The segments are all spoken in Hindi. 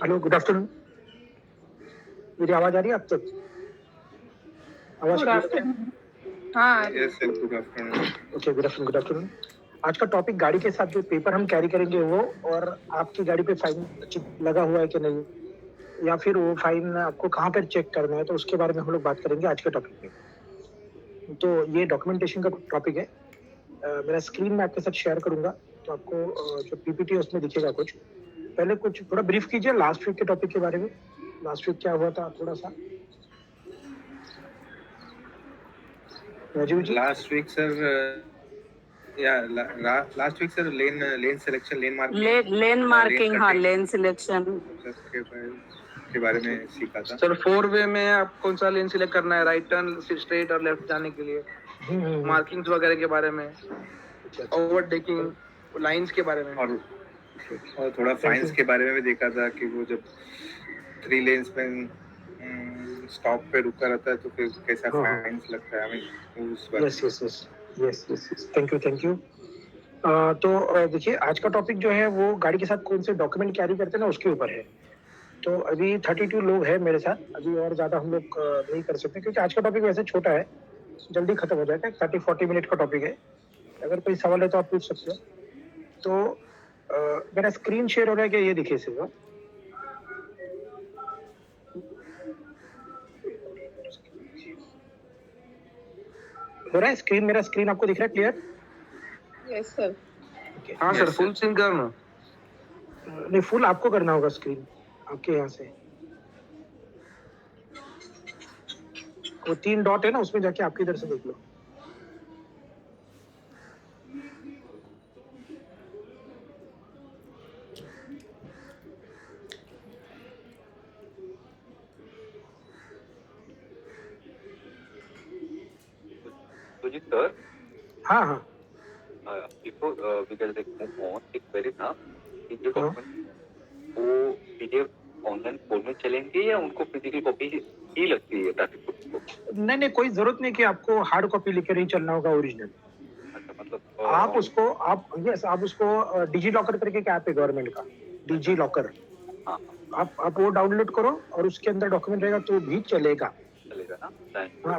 Hello, good afternoon. मेरी आवाज आ रही है आप तक? आवाज गुड क्लियर है? आफ्टरनून। हाँ yes sir, good afternoon. Okay, good afternoon. आज का टॉपिक गाड़ी के साथ जो पेपर हम कैरी करेंगे वो, और आपकी गाड़ी पे फाइन लगा हुआ है कि नहीं, या फिर वो फाइन आपको कहाँ पर चेक करना है, तो उसके बारे में हम लोग बात करेंगे आज के टॉपिक में। तो ये डॉक्यूमेंटेशन का टॉपिक है। मेरा स्क्रीन में आपके साथ शेयर करूंगा, तो आपको जो पीपीटी है उसमें दिखेगा कुछ। पहले कुछ थोड़ा ब्रीफ कीजिए लास्ट वीक के टॉपिक के बारे में। लास्ट वीक क्या हुआ था थोड़ा सा, राजीव जी? लास्ट वीक सर, या लास्ट वीक सर, लेन सिलेक्शन, लेन मार्किंग, लेन मार्किंग, हाँ, कटिंग लेन सिलेक्शन के बारे में सीखा था सर। 4 वे में आप कौन सा लेन सिलेक्ट करना है, राइट टर्न, स्ट्रेट और लेफ्ट जाने के लिए, मार्किंग्स वगैरह के बारे में, ओवरटेकिंग, लाइंस के बारे में, और थोड़ा फाइन्स के बारे में भी देखा था कि वो जब 3 लेन्स में स्टॉप पे रुका रहता है तो फिर कैसा फाइन्स लगता है। उस बारे में। Yes, thank you. तो देखिए, आज का टॉपिक जो है वो गाड़ी के साथ कौन से डॉक्यूमेंट कैरी करते हैं ना, उसके ऊपर है। तो अभी 32 लोग हैं मेरे साथ, अभी और ज़्यादा हम लोग नहीं कर सकते क्योंकि आज का टॉपिक वैसे छोटा है, जल्दी खत्म हो जाएगा। 30-40 मिनट का टॉपिक है। अगर कोई सवाल है तो आप पूछ सकते हो। तो मेरा स्क्रीन शेयर हो रहा है कि ये दिखिए सिर्फ हो रहा है स्क्रीन? मेरा स्क्रीन आपको दिख रहा है क्लियर? Yes sir. हाँ सर, फुल स्क्रीन करना। नहीं, फुल आपको करना होगा स्क्रीन आपके यहाँ से। वो 3 डॉट है ना, उसमें जाके आपके इधर से देख लो। Sujit sir, हाँ, before we can move on, एक query था कि जो हाँ। डॉक्यूमेंट वो PDF ऑनलाइन फॉर्म में चलेंगे या उनको फिजिकल कॉपी ही लगती है ट्रैफिक पुलिस को? नहीं, कोई जरूरत नहीं कि आपको हार्ड कॉपी लेकर ही चलना होगा ओरिजिनल। अच्छा, मतलब आप उसको डिजी लॉकर करके एक ऐप है गवर्नमेंट का, डिजी लॉकर। हाँ, आप वो डाउनलोड करो और उसके अंदर डॉक्यूमेंट रहेगा तो भी चलेगा। चलेगा ना? हाँ,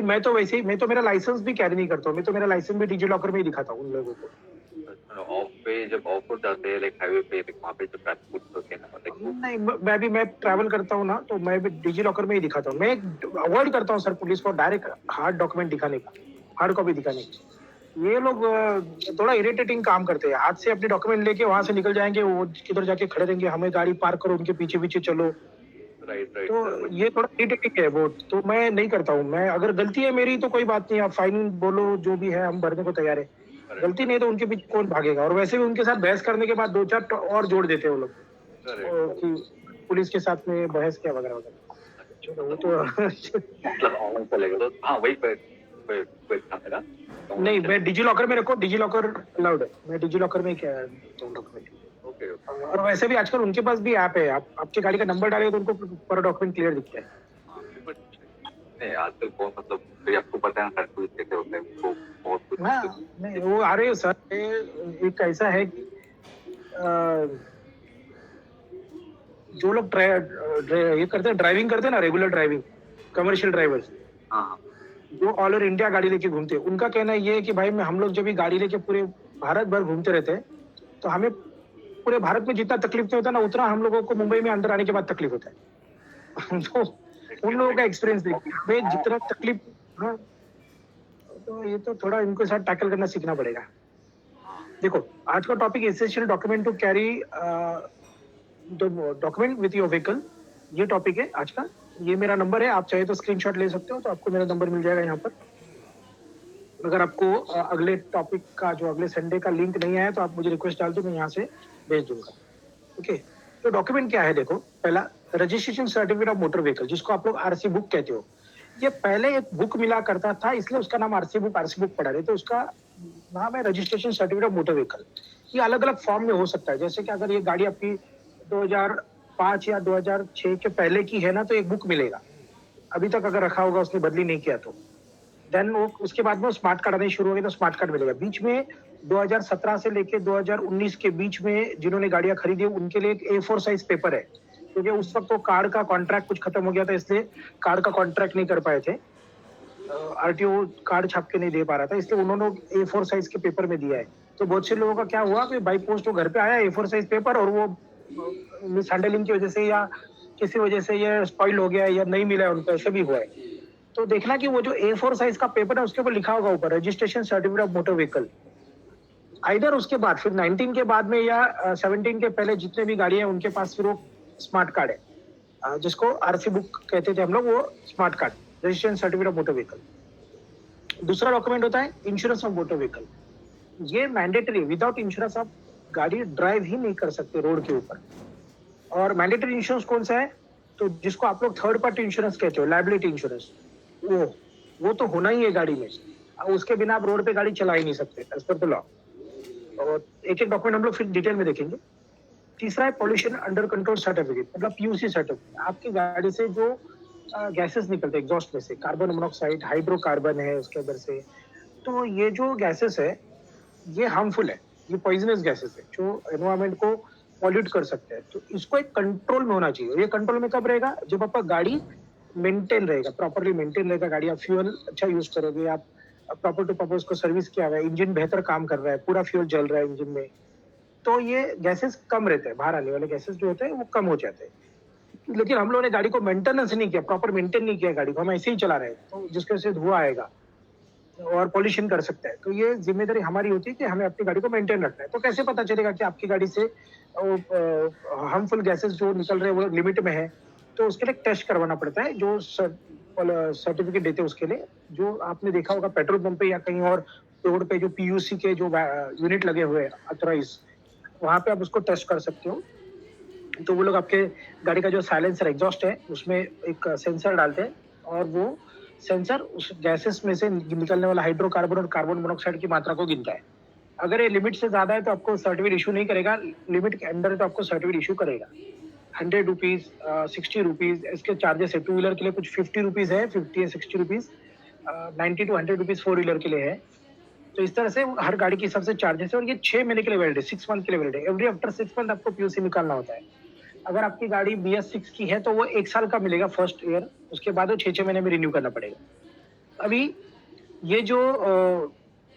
मैं तो वैसे ही, मैं तो मेरा लाइसेंस भी कैरी नहीं करता हूँ। मैं तो मेरा लाइसेंस भी डिजी लॉकर में ही दिखाता हूँ उन लोगों को। ऑफ पे जब ऑफ हो जाते हैं, लाइक हाईवे पे, वहाँ पे जो ट्रैफिक पुलिस होते हैं ना, लाइक नहीं, मैं ट्रैवल करता हूँ ना, तो मैं भी डिजी लॉकर में ही दिखाता हूँ। मैं अवॉइड करता हूँ सर पुलिस को डायरेक्ट हार्ड डॉक्यूमेंट दिखाने का, हार्ड कॉपी दिखाने का। ये लोग थोड़ा इरिटेटिंग काम करते हैं। हाथ से अपने डॉक्यूमेंट लेके वहां से निकल जाएंगे, वो किधर जाके खड़े रहेंगे, हमें गाड़ी पार्क करो, उनके पीछे पीछे चलो। राइट तो ये थोड़ा इरिटेटिंग है वो, तो मैं नहीं करता हूँ। मैं, अगर गलती है मेरी तो कोई बात नहीं, आप फाइन बोलो, जो भी है हम भरने को तैयार है। गलती नहीं तो उनके पीछे कौन भागेगा। और वैसे भी उनके साथ बहस करने के बाद 2-4 और जोड़ देते हैं वो लोग कि पुलिस के साथ में बहस किया वगैरह वगैरह। वो तो मतलब ऑनलाइन चलेगा तो हाँ, वही पे था मेरा। नहीं, मैं डिजी लॉकर में रखो, डिजी लॉकर अलाउड है। मैं डिजी लॉकर में क्या डॉक्यूमेंट। ओके। और वैसे भी आजकल उनके पास भी ऐप है, आप आपके गाड़ी का नंबर डालेंगे तो उनको पूरा डॉक्यूमेंट क्लियर दिखता है। नहीं, आजकल बहुत, मतलब फिर आपको पता है ना पुलिस कैसे होते हैं, वो बहुत कुछ। हाँ, नहीं वो आ रहे हो सर। एक ऐसा है कि जो लोग ये करते हैं, ड्राइविंग करते हैं ना, रेगुलर ड्राइविंग, कमर्शियल ड्राइवर्स, हाँ, जो ऑल ओवर इंडिया गाड़ी लेके घूमते हैं, उनका कहना ये है कि भाई हम लोग जब भी गाड़ी लेके पूरे भारत भर घूमते रहते हैं तो हमें पूरे भारत में जितना तकलीफ नहीं होता ना, उतना हम लोगों को मुंबई में अंदर आने के बाद तकलीफ होता है। तो उन लोगों का एक्सपीरियंस देखिए, हमें जितना तकलीफ। हाँ, तो ये तो थोड़ा इनके साथ टैकल करना सीखना पड़ेगा। देखो, आज का topic essential document to carry document with your vehicle, ये टॉपिक है आज का। ये मेरा नंबर है, आप चाहे तो स्क्रीनशॉट ले सकते हो, तो आपको मेरा नंबर मिल जाएगा यहाँ पर। अगर आपको अगले टॉपिक का, जो अगले संडे का लिंक नहीं आया तो आप मुझे रिक्वेस्ट डाल दो, मैं यहाँ से भेज दूंगा। ओके, तो डॉक्यूमेंट क्या है? देखो, पहला registration certificate of motor vehicle, जिसको आप लोग आरसी बुक कहते हो। ये पहले एक बुक मिला करता था, इसलिए उसका नाम आरसी बुक पड़ा रहे, तो उसका नाम है registration certificate of motor vehicle. ये अलग अलग फॉर्म में हो सकता है, जैसे कि अगर ये गाड़ी आपकी 2005 या 2006 के पहले की है ना, तो एक बुक मिलेगा। अभी तक अगर रखा होगा, उसने बदली नहीं किया तो देन वो, उसके बाद में स्मार्ट कार्ड आने शुरू हो गए तो स्मार्ट कार्ड मिलेगा। बीच में 2017 से लेके 2019 के बीच में जिन्होंने गाड़ियां खरीदी उनके लिए एक A4 साइज पेपर है, क्योंकि उस वक्त तो कार्ड का कॉन्ट्रैक्ट कुछ खत्म हो गया था, इसलिए कार्ड का कॉन्ट्रैक्ट नहीं कर पाए थे, आरटीओ कार्ड छाप के नहीं दे पा रहा था, इसलिए उन्होंने A4 साइज के पेपर में दिया है। तो बहुत से लोगों का क्या हुआ कि बाई पोस्ट वो घर पे आया A4 साइज पेपर, और वो मिस हैंडलिंग की वजह से या किसी वजह से ये स्पॉइल हो गया या नहीं मिला है उनको, ऐसे भी हुआ है। तो देखना कि वो जो A4 साइज का पेपर है उसके ऊपर लिखा होगा ऊपर registration certificate of motor vehicle. Either उसके बाद फिर 19 के बाद में या 17 के पहले जितने भी गाड़ियां हैं उनके पास फिर वो स्मार्ट कार्ड है, जिसको आरसी बुक कहते थे हम लोग, वो smart card registration certificate of motor vehicle. दूसरा डॉक्यूमेंट होता है इंश्योरेंस ऑफ मोटर व्हीकल। ये मैंडेटरी, विदाउट इंश्योरेंस आप गाड़ी ड्राइव ही नहीं कर सकते रोड के ऊपर। और मैंडेटरी इंश्योरेंस कौन सा है, तो जिसको आप लोग थर्ड पार्टी इंश्योरेंस कहते हो, लायबिलिटी इंश्योरेंस, वो तो होना ही है गाड़ी में, उसके बिना आप रोड पे गाड़ी चला ही नहीं सकते एज पर द लॉ। और एक एक डॉक्यूमेंट हम लोग फिर डिटेल में देखेंगे। तीसरा है पॉल्यूशन अंडर कंट्रोल सर्टिफिकेट, मतलब पीयूसी सर्टिफिकेट। आपकी गाड़ी से जो गैसेस निकलते हैं एग्जॉस्ट में से, कार्बन मोनोऑक्साइड, हाइड्रोकार्बन है उसके अंदर से, तो ये जो गैसेस है ये हार्मफुल है, ये पॉइजनस गैसेस है जो एनवायरमेंट को पॉल्यूट कर सकते हैं। तो इसको एक कंट्रोल में होना चाहिए। ये कंट्रोल में कब रहेगा, जब आपका गाड़ी मेंटेन रहेगा, प्रॉपरली मेंटेन रहेगा गाड़ी, आप फ्यूल अच्छा यूज करोगे, आप प्रॉपर टू प्रॉपर उसको सर्विस किया हुआ है, इंजन बेहतर काम कर रहा है, पूरा फ्यूल जल रहा है इंजन में, तो ये गैसेस कम रहते हैं, बाहर आने वाले गैसेस जो होते हैं वो कम हो जाते हैं। लेकिन हम लोगों ने गाड़ी को मेंटेनेंस नहीं किया, प्रॉपर मेंटेन नहीं किया गाड़ी को, हम ऐसे ही चला रहे हैं, तो जिसकी वजह से धुआं आएगा और पॉल्यूशन कर सकता है। तो ये जिम्मेदारी हमारी होती है कि हमें अपनी गाड़ी को मेंटेन रखना है। तो कैसे पता चलेगा कि आपकी गाड़ी से हार्मफुल गैसेस जो निकल रहे हैं वो लिमिट में है, तो उसके लिए टेस्ट करवाना पड़ता है। जो सर्टिफिकेट देते हैं उसके लिए, जो आपने देखा होगा पेट्रोल पंप पे या कहीं और रोड पे जो पीयूसी के जो यूनिट लगे हुए हैं अथोराइज, वहाँ पे आप उसको टेस्ट कर सकते हो। तो वो लोग आपके गाड़ी का जो साइलेंसर एग्जॉस्ट है उसमें एक सेंसर डालते हैं, और वो सेंसर उस गैसेस में से निकलने वाला हाइड्रोकार्बन और कार्बन मोनोऑक्साइड की मात्रा को गिनता है। अगर ये लिमिट से ज्यादा है तो आपको सर्टिफिकेट इशू नहीं करेगा, लिमिट के अंदर है तो आपको सर्टिफिकेट इशू करेगा। 100 रुपीज, 60 रुपीज इसके चार्जेस है। टू व्हीलर के लिए कुछ 50 रुपीज है, 50 या 60 rupees, 90 to 100 rupees four wheeler के लिए है। तो इस तरह से हर गाड़ी के हिसाब से चार्जेस है, और ये 6 महीने के लिए वैलिड है, 6 मंथ के लिए वैलिड है। एवरी आफ्टर 6 मंथ आपको पीयूसी निकालना होता है। अगर आपकी गाड़ी BS6 की है तो वो 1 साल का मिलेगा फर्स्ट ईयर, उसके बाद वो 6 महीने में रिन्यू करना पड़ेगा। अभी ये जो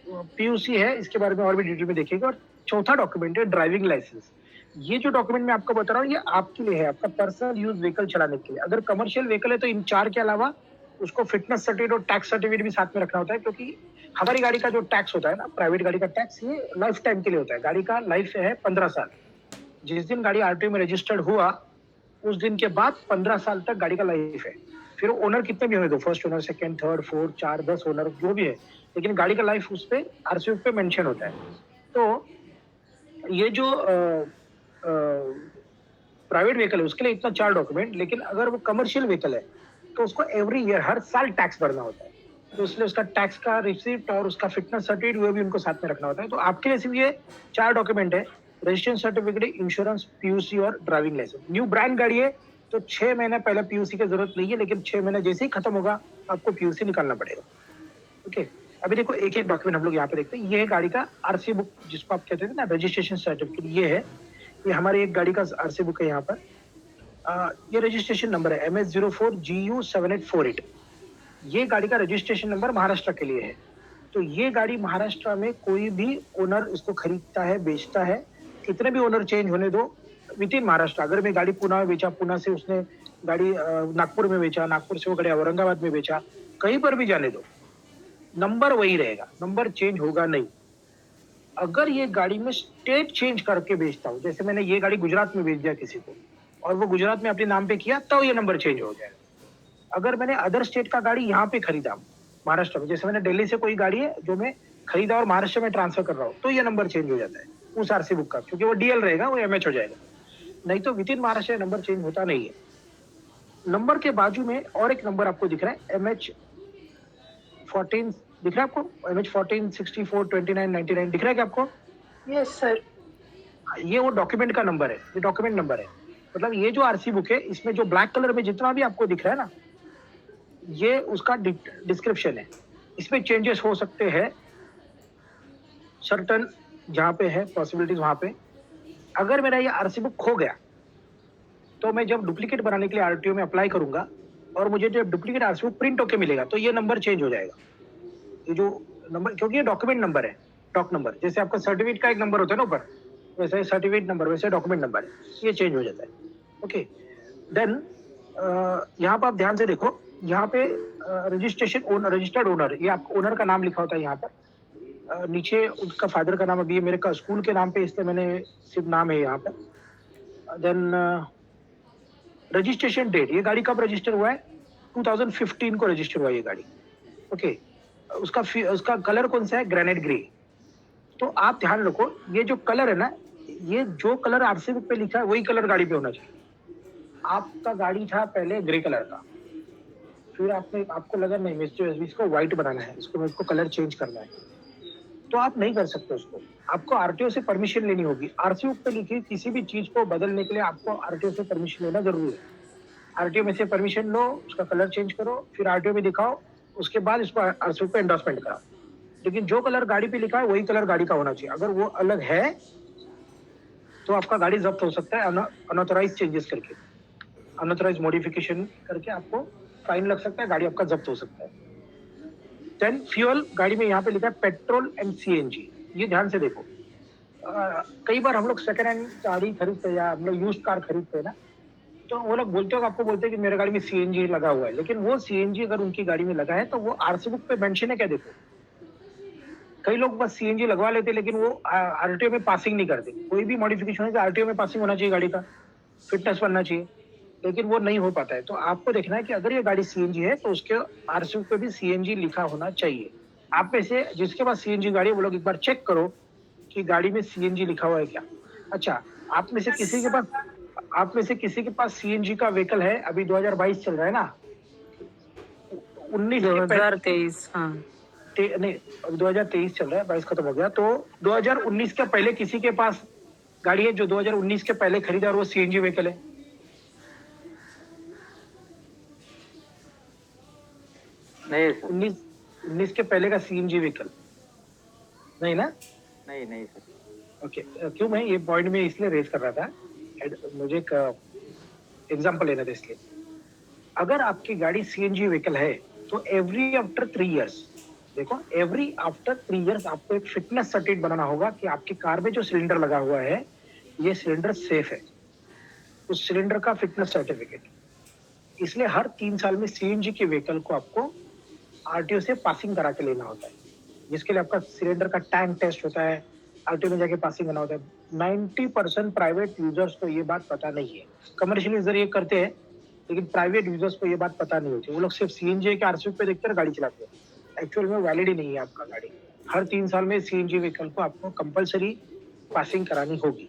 पीयूसी है इसके बारे में और भी डिटेल में देखेंगे। और चौथा डॉक्यूमेंट है ड्राइविंग लाइसेंस। ये जो डॉक्यूमेंट मैं आपको बता रहा हूँ ये आपके लिए है, आपका पर्सनल यूज व्हीकल चलाने के लिए। अगर कमर्शियल व्हीकल है तो इन 4 के अलावा उसको फिटनेस सर्टिफिकेट और टैक्स सर्टिफिकेट भी साथ में रखना होता है, क्योंकि हमारी गाड़ी का जो टैक्स होता है ना, प्राइवेट गाड़ी का टैक्स, ये लाइफ टाइम के लिए होता है। गाड़ी का लाइफ है 15 साल। जिस दिन गाड़ी आरटीओ में रजिस्टर्ड हुआ उस दिन के बाद 15 साल तक गाड़ी का लाइफ है। फिर ओनर कितने भी होने दो, first owner, second, third, fourth, 4, 10 owner जो भी है, लेकिन गाड़ी का लाइफ उस पे आरसी बुक पे मेंशन होता है। तो ये जो प्राइवेट व्हीकल है उसके लिए इतना 4 डॉक्यूमेंट, लेकिन अगर वो कमर्शियल व्हीकल है तो उसको एवरी ईयर हर साल टैक्स भरना होता है। तो इसलिए उसका टैक्स का रिसिप्ट और उसका फिटनेस सर्टिफिकेट वो भी उनको साथ में रखना होता है। तो आपके लिए सिर्फ ये 4 डॉक्यूमेंट है, रजिस्ट्रेशन सर्टिफिकेट, इंश्योरेंस, पीयूसी और ड्राइविंग लाइसेंस। न्यू ब्रांड गाड़ी है तो 6 महीने पहले पीयूसी की जरूरत नहीं है, लेकिन 6 महीने जैसे ही खत्म होगा आपको पीयूसी निकालना पड़ेगा। ओके, अभी देखो एक एक डॉक्यूमेंट हम लोग यहाँ पे देखते हैं। ये है गाड़ी का आरसी बुक, जिसको आप कहते थे ना रजिस्ट्रेशन सर्टिफिकेट। ये है, ये हमारी एक गाड़ी का आरसी बुक है यहाँ पर। ये रजिस्ट्रेशन नंबर है MS04GU7848। ये गाड़ी का रजिस्ट्रेशन नंबर महाराष्ट्र के लिए है। तो ये गाड़ी महाराष्ट्र में कोई भी ओनर इसको खरीदता है, बेचता है, कितने भी ओनर चेंज होने दो विद इन महाराष्ट्र। अगर मैं गाड़ी पुणे में बेचा, पुणे से उसने गाड़ी नागपुर में बेचा, नागपुर से वो गाड़ी औरंगाबाद में बेचा, कहीं पर भी जाने दो, नंबर वही रहेगा, नंबर चेंज होगा नहीं। अगर ये गाड़ी में स्टेट चेंज करके बेचता हूँ, जैसे मैंने ये गाड़ी गुजरात में बेच दिया किसी को और वो गुजरात में अपने नाम पे किया, तो ये नंबर चेंज हो जाएगा। अगर मैंने अदर स्टेट का गाड़ी यहाँ पे खरीदा महाराष्ट्र में, जैसे मैंने दिल्ली से कोई गाड़ी है जो मैं खरीदा और महाराष्ट्र में ट्रांसफर कर रहा हूँ, तो ये नंबर चेंज हो जाता है उस आरसी बुक का, क्योंकि वो DL रहेगा, वो MH हो जाएगा। नहीं तो with in Maharashtra number change होता नहीं है। नंबर के बाजू में और एक नंबर आपको दिख रहा है, MH14 दिख रहा है आपको, MH14 64 29 99 दिख रहा है क्या आपको? Yes sir. ये वो डॉक्यूमेंट का नंबर है, ये डॉक्यूमेंट नंबर है। मतलब ये जो आरसी बुक है इसमें जो ब्लैक कलर में जितना भी आपको दिख रहा है ना, ये उसका डिस्क्रिप्शन है। इसमें चेंजेस हो सकते हैं सर्टन, जहाँ पे है पॉसिबिलिटीज वहाँ पे। अगर मेरा ये आरसी बुक खो गया तो मैं जब डुप्लीकेट बनाने के लिए आरटीओ में अप्लाई करूंगा और मुझे जब डुप्लीकेट आरसीबुक प्रिंट होके मिलेगा तो ये नंबर चेंज हो जाएगा। ये जो नंबर, क्योंकि ये डॉक्यूमेंट नंबर है, डॉक नंबर, जैसे आपका सर्टिफिकेट का एक नंबर होता है ना ऊपर, वैसे सर्टिफिकेट नंबर, वैसे डॉक्यूमेंट नंबर है, ये चेंज हो जाता है। ओके, देन यहाँ पर आप ध्यान से देखो, यहाँ पे रजिस्ट्रेशन ओनर, रजिस्टर्ड ओनर, ये आपको ओनर का नाम लिखा होता है यहाँ पर। नीचे उसका फादर का नाम, अभी मेरे का स्कूल के नाम पे, इसलिए मैंने सिर्फ नाम है यहाँ पर। देन रजिस्ट्रेशन डेट, ये गाड़ी कब रजिस्टर हुआ है? 2015 को रजिस्टर हुआ है ये गाड़ी। ओके, उसका कलर कौन सा है? Granite grey. तो आप ध्यान रखो, ये जो कलर है ना, ये जो कलर आरसी बुक पे लिखा है वही कलर गाड़ी पे होना चाहिए। आपका गाड़ी था पहले ग्रे कलर का, फिर आपको लगा नहीं इसको व्हाइट बनाना है, इसको कलर चेंज करना है, तो आप नहीं कर सकते उसको। आपको आरटीओ से परमिशन लेनी होगी। आरसी बुक पे लिखी किसी भी चीज को बदलने के लिए आपको आरटीओ से परमिशन लेना जरूरी है। आरटीओ में से परमिशन लो, उसका कलर चेंज करो, फिर आरटीओ में दिखाओ, उसके बाद इसको आरसी बुक पे एंडोर्समेंट कराओ। लेकिन जो कलर गाड़ी पे लिखा है वही कलर गाड़ी का होना चाहिए। अगर वो अलग है तो आपका गाड़ी जब्त हो सकता है अनऑथराइज चेंजेस करके, अनऑथराइज मॉडिफिकेशन करके आपको फाइन लग सकता है, गाड़ी आपका जब्त हो सकता है। देन फ्यूल, गाड़ी में यहाँ पे लिखा है पेट्रोल एंड सीएनजी, ये ध्यान से देखो। कई बार हम लोग सेकंड हैंड गाड़ी खरीदते हैं या हम लोग यूज्ड कार खरीदते हैं ना, तो वो लोग बोलते हो, आपको बोलते हैं कि मेरे गाड़ी में सीएनजी लगा हुआ है, लेकिन वो सीएनजी अगर उनकी गाड़ी में लगा है तो वो आरसी बुक पे मेंशन है क्या? देखो, कई लोग बस सीएनजी लगवा लेते लेकिन वो आरटीओ में पासिंग नहीं करते। कोई भी मॉडिफिकेशन है तो आरटीओ में पासिंग होना चाहिए, गाड़ी का फिटनेस बनना चाहिए, लेकिन वो नहीं हो पाता है। तो आपको देखना है कि अगर ये गाड़ी सीएनजी है तो उसके आरसी पे भी सीएनजी लिखा होना चाहिए। आप में से जिसके पास सीएनजी गाड़ी है वो लोग एक बार चेक करो कि गाड़ी में सीएनजी लिखा हुआ है क्या। अच्छा, आप में से किसी के पास सीएनजी का व्हीकल है? अभी 2022 चल रहा है ना, 2023, हाँ नहीं, अब 2023 चल रहा है, 22 खत्म हो गया, तो 2019 के पहले किसी के पास गाड़ी है जो 2019 के पहले खरीदा और वो सीएनजी व्हीकल है? नहीं 19 के पहले का सीएनजी व्हीकल नहीं ना? नहीं सर। ओके, क्यों मैं ये पॉइंट में इसलिए रेज कर रहा था, मुझे एक एग्जांपल लेना था इसलिए। अगर आपकी गाड़ी सीएनजी व्हीकल है तो एवरी आफ्टर 3 इयर्स, देखो एवरी आफ्टर 3 इयर्स आपको एक फिटनेस सर्टिफिकेट बनाना होगा कि आपकी कार में जो सिलेंडर लगा हुआ है ये सिलेंडर सेफ है, उस सिलेंडर का फिटनेस सर्टिफिकेट। इसलिए हर 3 साल में सीएनजी के व्हीकल को आपको आरटीओ से पासिंग करा के लेना होता है, जिसके लिए आपका सिलेंडर का टैंक टेस्ट होता है, आरटीओ में जाके पासिंग करना होता है। 90% प्राइवेट यूजर्स को ये बात पता नहीं है। कमर्शियल यूजर ये करते हैं लेकिन प्राइवेट यूजर्स को ये बात पता नहीं होती। वो लोग सिर्फ सीएनजी के आरसी पे देखकर गाड़ी चलाते हैं, एक्चुअल में वैलिड ही नहीं है आपका गाड़ी। हर 3 साल में सीएनजी व्हीकल को आपको कंपलसरी पासिंग करानी होगी।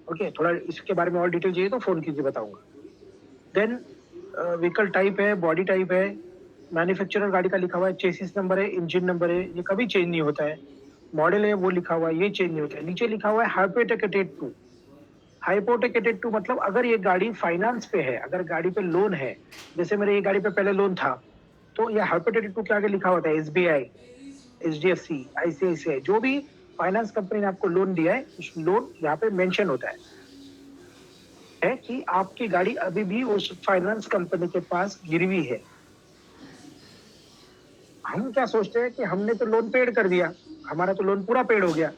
ओके, थोड़ा इसके बारे में और डिटेल चाहिए तो फोन कीजिए, बताऊंगा। देन व्हीकल टाइप है, बॉडी टाइप है, मैन्युफैक्चरर गाड़ी का लिखा हुआ है, चेसिस नंबर है, इंजन नंबर है, ये कभी चेंज नहीं होता है। मॉडल है वो लिखा हुआ है, ये चेंज नहीं होता है। नीचे लिखा हुआ है हाइपोथेकेटेड टू। हाइपोथेकेटेड टू मतलब अगर ये गाड़ी फाइनेंस पे है, अगर गाड़ी पे लोन है, जैसे मेरे ये गाड़ी पे पहले लोन था, तो ये हाइपोथेकेटेड टू के आगे लिखा होता है एसबीआई, एचडीएफसी, आईसीआईसीआई, जो भी फाइनेंस कंपनी ने आपको लोन दिया है उस लोन यहाँ पे मेंशन होता है कि आपकी गाड़ी अभी भी उस फाइनेंस कंपनी के पास गिरवी है। हम क्या सोचते हैं कि हमने तो लोन पेड कर दिया, हमारा तो लोन पूरा पेड हो गया,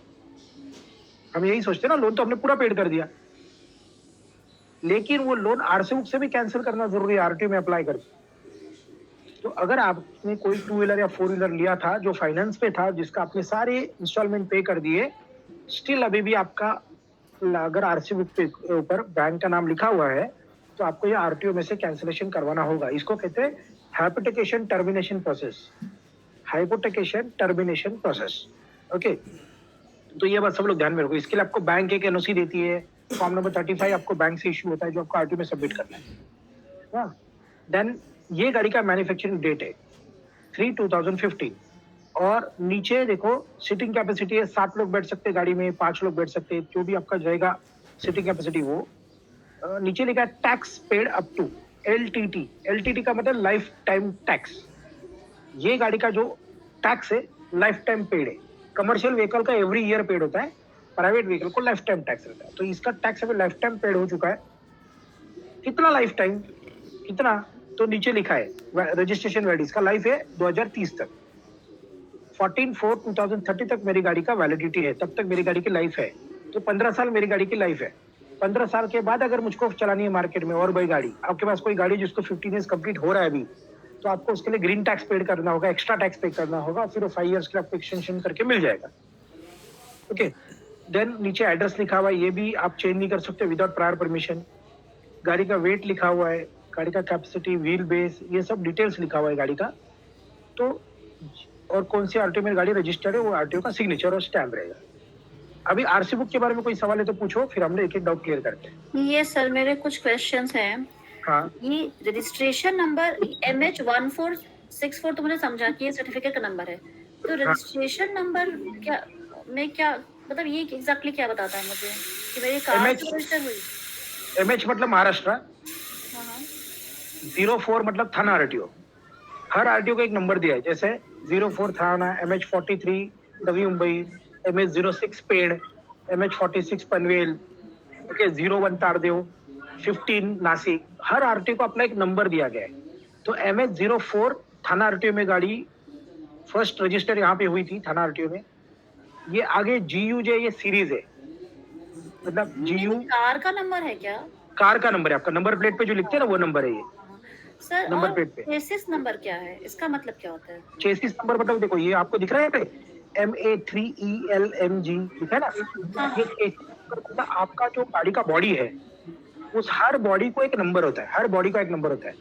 हम यही सोचते हैं ना, लोन तो हमने पूरा पेड कर दिया। लेकिन वो लोन आरसी बुक से भी कैंसिल करना जरूरी है, आरटीओ में अप्लाई करके। तो अगर आपने कोई 2 व्हीलर या 4 व्हीलर लिया था जो फाइनेंस पे था, जिसका आपने सारे इंस्टॉलमेंट पे कर दिए, स्टिल अभी भी आपका अगर आरसी बुक पे ऊपर बैंक का नाम लिखा हुआ है तो आपको ये आरटीओ में से कैंसिलेशन करवाना होगा। इसको कहते हैं hypothecation termination process, hypothecation termination process. Okay, तो ये बात सब लोग ध्यान में रखो। इसके लिए आपको बैंक एक एनओसी देती है, फॉर्म नंबर 35 आपको बैंक से इशू होता है, जो आपको आरटीओ में सबमिट करना है। देन ये गाड़ी का मैन्युफैक्चरिंग डेट है 3/2015 और नीचे देखो सीटिंग कैपेसिटी है, 7 लोग बैठ सकते हैं गाड़ी में, 5 लोग बैठ सकते हैं, जो भी आपका रहेगा सीटिंग कैपेसिटी वो। नीचे लिखा है tax paid up to LTT. LTT का मतलब लाइफ टाइम टैक्स। ये गाड़ी का जो टैक्स है लाइफ टाइम पेड है। कमर्शियल व्हीकल का एवरी ईयर पेड होता है, प्राइवेट व्हीकल को लाइफ टाइम टैक्स रहता है। तो इसका टैक्स अभी लाइफ टाइम पेड हो चुका है। कितना लाइफ टाइम, कितना, तो नीचे लिखा है रजिस्ट्रेशन वैलिडिटी, इसका लाइफ है 2030 तक, 14/4/2030 तक मेरी गाड़ी का वैलिडिटी है, तब तक मेरी गाड़ी की लाइफ है। तो 15 साल मेरी गाड़ी की लाइफ है। 15 साल के बाद अगर मुझको चलानी है मार्केट में और बड़ी गाड़ी, आपके पास कोई गाड़ी जिसको 15 ईयर्स कंप्लीट हो रहा है अभी, तो आपको उसके लिए ग्रीन टैक्स पेड करना होगा, एक्स्ट्रा टैक्स पे करना होगा, फिर वो 5 ईयर्स के लिए आपको एक्सटेंशन करके मिल जाएगा। ओके, देन नीचे एड्रेस लिखा हुआ है, ये भी आप चेंज नहीं कर सकते विदाउट प्रायर परमिशन। गाड़ी का वेट लिखा हुआ है, गाड़ी का कैपेसिटी, व्हील बेस, ये सब डिटेल्स लिखा हुआ है गाड़ी का। तो और कौन सी आरटीओ में गाड़ी रजिस्टर्ड है, वो आरटीओ का सिग्नेचर और स्टैम्प रहेगा। अभी आरसी बुक के बारे में कोई सवाल है तो पूछो, फिर हम एक एक डाउट क्लियर करते हैं। ये सर मेरे कुछ क्वेश्चंस हैं। हाँ, ये रजिस्ट्रेशन नंबर MH1464 तो मुझे समझा कि ये सर्टिफिकेट का नंबर है, तो रजिस्ट्रेशन नंबर क्या मतलब ये एग्जैक्टली क्या बताता है मुझे कि मेरी कार MH रजिस्टर हुई? MH मतलब महाराष्ट्र, हाँ 04 मतलब थाना आरटीओ। हर आरटीओ को एक नंबर दिया है, जैसे 04 थाना, MH43 नवी मुंबई, MH06 पेड़, MH46 पनवेल, ओके, 01 तारदेव, 15 नासिक। हर आरटीओ को अपना एक नंबर दिया गया है। तो MH04 थाना आरटीओ में गाड़ी फर्स्ट रजिस्टर यहाँ पे हुई थी थाना आरटीओ में। ये आगे GU जो ये सीरीज है, मतलब GU कार का नंबर है क्या? कार का नंबर है, आपका नंबर प्लेट पे जो लिखते हैं ना वो नंबर है ये सर नंबर और प्लेट पे। चेसिस नंबर क्या है, इसका मतलब क्या होता है? चेसिस नंबर मतलब देखो, ये आपको दिख रहा है यहाँ पे MA3ELMG लिखा है ना, ये चेसिस नंबर मतलब आपका जो गाड़ी का बॉडी है, उस हर बॉडी को एक नंबर होता है, हर बॉडी का एक नंबर होता है।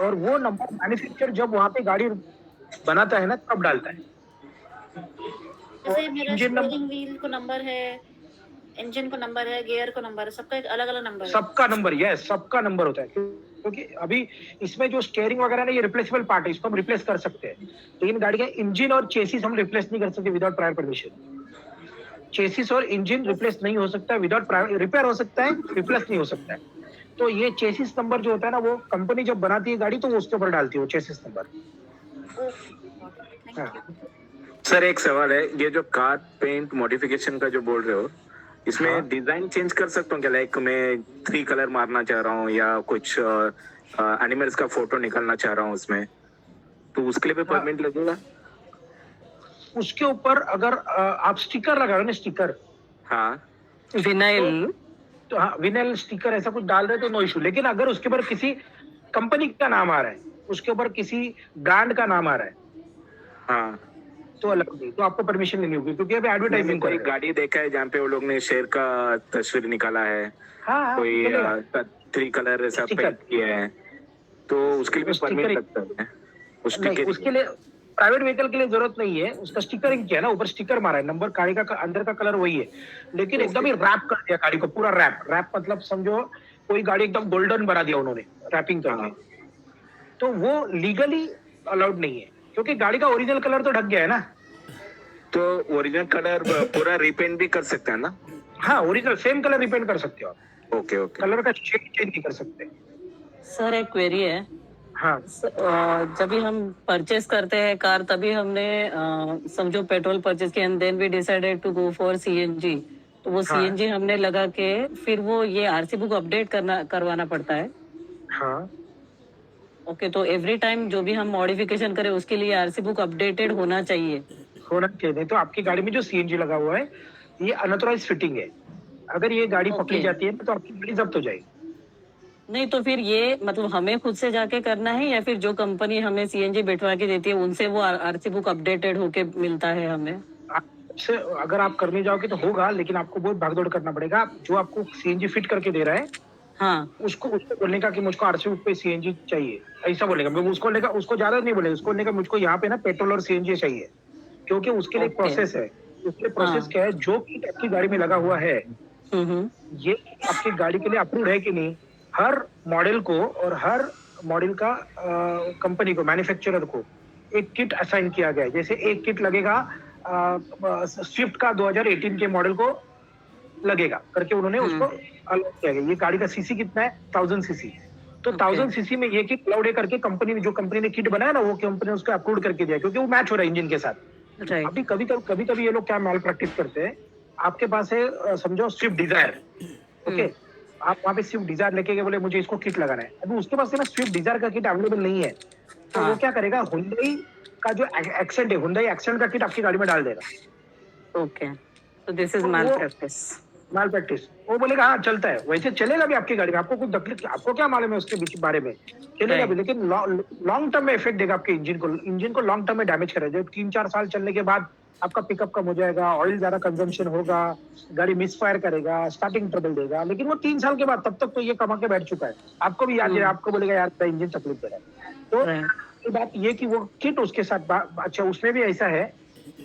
और वो नंबर मैन्युफैक्चर जब वहाँ पे गाड़ी बनाता है ना तब डालता है। जैसे मेरा इंजन नंबर, स्टीयरिंग व्हील को नंबर है, इंजन को नंबर है, गियर को नंबर है, सबका एक अलग अलग नंबर है। सबका नंबर, यस, सबका नंबर होता है। क्योंकि अभी इसमें जो स्टीयरिंग वगैरह ना, ये रिप्लेसेबल पार्ट है, इसको हम रिप्लेस कर सकते हैं, लेकिन गाड़ी का इंजन और चेसिस हम रिप्लेस नहीं कर सकते विदाउट प्रायर परमिशन। चेसिस और इंजन रिप्लेस नहीं हो सकता विदाउट प्रायर, रिपेयर हो सकता है, रिप्लेस नहीं हो सकता है। तो ये चेसिस नंबर जो होता है ना, वो कंपनी जब बनाती है गाड़ी तो वो उसके ऊपर डालती है वो चेसिस नंबर। सर एक सवाल है, ये जो कार पेंट मॉडिफिकेशन का जो बोल रहे हो, इसमें हाँ। डिजाइन चेंज कर सकता हूँ क्या? लाइक मैं 3 कलर मारना चाह रहा हूँ या कुछ एनिमल्स का फोटो निकालना चाह रहा हूँ उसमें, तो उसके लिए भी परमिट लगेगा? उसके ऊपर अगर आप स्टिकर लगाओ ना, स्टिकर, हाँ विनाइल, तो हाँ विनाइल स्टिकर ऐसा कुछ डाल रहे तो नो इशू। लेकिन अगर उसके ऊपर किसी कंपनी का नाम आ रहा है, उसके ऊपर किसी ब्रांड का नाम आ रहा है, हाँ, तो अलग नहीं, तो आपको परमिशन लेनी होगी, क्योंकि अभी एडवर्टाइजिंग कोई गाड़ी देखा है जहाँ पे वो लोग ने शेर का तस्वीर निकाला है, हाँ, कोई चलेगा। 3 कलर ऐसा स्टिकर। पेंट किया है, तो उसके लिए भी स्टिकर परमिट एक- लगता है? नहीं, उसके लिए प्राइवेट व्हीकल के लिए जरूरत नहीं है, उसका स्टिकरिंग किया ना, ऊपर स्टिकर मारा है, नंबर गाड़ी का अंदर का कलर वही है, लेकिन एकदम ही रैप कर दिया गाड़ी को, पूरा रैप मतलब समझो कोई गाड़ी एकदम गोल्डन बना दिया उन्होंने रैपिंग करके, तो वो लीगली अलाउड नहीं है, क्योंकि गाड़ी का ओरिजिनल कलर तो ढक गया है ना। तो ओरिजिनल कलर पूरा रिपेंट भी कर सकते हैं ना? हाँ, ओरिजिनल सेम कलर रिपेंट कर सकते हो आप, ओके ओके। कलर का शेड चेंज नहीं कर सकते। सर एक क्वेरी है। हाँ, जब भी हम परचेस करते हैं कार, तभी हमने समझो पेट्रोल परचेस किया and then we decided to go for CNG, तो वो हाँ। CNG हमने लगा के फिर वो ये आरसी बुक अपडेट करवाना पड़ता है। हाँ, ओके, तो एवरी टाइम जो भी हम मॉडिफिकेशन करें उसके लिए आरसी बुक अपडेटेड होना चाहिए। होना चाहिए, नहीं तो आपकी गाड़ी में जो CNG लगा हुआ है ये अनऑथराइज फिटिंग है, अगर ये गाड़ी Okay. पकड़ी जाती है तो आपकी गाड़ी जब्त हो जाएगी। नहीं तो फिर ये मतलब हमें खुद से जाके करना है या फिर जो कंपनी हमें CNG बैठवा के देती है उनसे वो आरसी बुक अपडेटेड होके मिलता है हमें? आपसे अगर आप करने जाओगे तो होगा, लेकिन आपको बहुत भागदौड़ करना पड़ेगा। जो आपको CNG फिट करके दे रहा है, हाँ उसको बोलने का कि मुझको आरसी बुक पे CNG चाहिए, ऐसा बोलेगा। मैं उसको लेगा, उसको ज्यादा नहीं बोलेगा, उसको लेगा मुझको यहाँ पे ना पेट्रोल और CNG चाहिए, क्योंकि उसके लिए Okay. प्रोसेस है। उसके प्रोसेस हाँ। क्या है, जो किट आपकी गाड़ी में लगा हुआ है ये आपकी गाड़ी के लिए अप्रूव है कि नहीं, हर मॉडल को और हर मॉडल का कंपनी को, मैन्युफैक्चरर को एक किट असाइन किया गया है। जैसे एक किट लगेगा स्विफ्ट का 2018 के मॉडल को लगेगा करके उन्होंने उसको अलग किया गया। ये गाड़ी का सीसी कितना है, 1000 सीसी, तो 1000 सीसी में ये किट अलाउड है करके कंपनी ने, जो कंपनी ने किट बनाया ना, वो कंपनी ने उसको अप्रूव करके दिया, क्योंकि वो मैच हो रहा है इंजन के साथ। राइट। अभी कभी कभी ये लोग क्या मैल प्रैक्टिस करते हैं, आपके पास है समझो स्विफ्ट डिजायर, ओके, आप वहाँ पे स्विफ्ट डिजायर लेके गए, बोले मुझे इसको किट लगाना है, अभी उसके पास है ना स्विफ्ट डिजायर का किट अवेलेबल नहीं है, तो हाँ। वो क्या करेगा, हुंडई का जो एक्सेंट है, हुंडई एक्सेंट का किट आपकी गाड़ी में डाल देगा। ओके, तो दिस इज तो माल वो प्रैक्टिस। माल प्रैक्टिस, वो बोलेगा हाँ चलता है, वैसे चलेगा भी आपकी गाड़ी में, आपको कुछ तकलीफ, आपको क्या मालूम है उसके बीच बारे में, चलेगा भी, लेकिन लॉन्ग टर्म में इफेक्ट देगा आपके इंजन को लॉन्ग टर्म में डैमेज करेगा। जब 3-4 साल चलने के बाद आपका पिकअप कम हो जाएगा, ऑयल ज्यादा कंजम्पशन होगा, गाड़ी मिसफायर करेगा, स्टार्टिंग ट्रबल देगा, लेकिन वो 3 साल के बाद, तब तक तो ये कमा के बैठ चुका है, आपको भी याद है, आपको बोलेगा यार मेरा इंजन तकलीफ दे रहा है। तो बात ये कि वो किट उसके साथ अच्छा, उसमें भी ऐसा है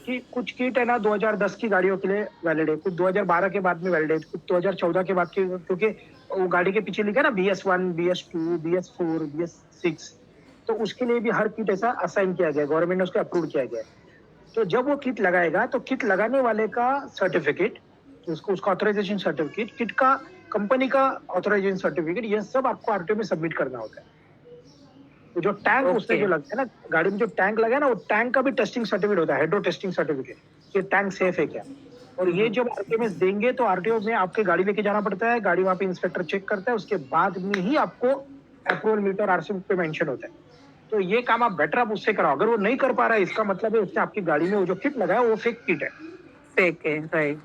कि कुछ किट है ना 2010 की गाड़ियों के लिए वैलिड है, कुछ 2012 के बाद में वैलिड है, कुछ 2014 के बाद की, क्योंकि वो गाड़ी के पीछे लिखा है ना BS1, BS2, BS4, BS6, तो उसके लिए भी हर किट ऐसा असाइन किया गया, गवर्नमेंट ने उसको अप्रूव किया गया। तो जब वो किट लगाएगा तो किट लगाने वाले का सर्टिफिकेट, उसका ऑथराइजेशन सर्टिफिकेट, किट का कंपनी का ऑथराइजेशन सर्टिफिकेट, ये सब आपको आरटीओ में सबमिट करना होता है। तो जो टैंक उसमें जो लगता है ना, गाड़ी में जो टैंक लगा है ना, वो टैंक का भी टेस्टिंग सर्टिफिकेट होता है, हाइड्रो टेस्टिंग सर्टिफिकेट, ये टैंक सेफ है क्या। और ये जब आरटीओ में देंगे तो आरटीओ में आपके गाड़ी लेके जाना पड़ता है, गाड़ी वहाँ पे इंस्पेक्टर चेक करता है, उसके बाद में ही आपको अप्रूवल मिलता है और आरसी बुक पे मेंशन होता है। तो ये काम आप बेटर आप उससे कराओ, अगर वो नहीं कर पा रहा है इसका मतलब है उसने आपकी गाड़ी में वो जो किट लगाया वो फेक किट है, फेक है, राइट।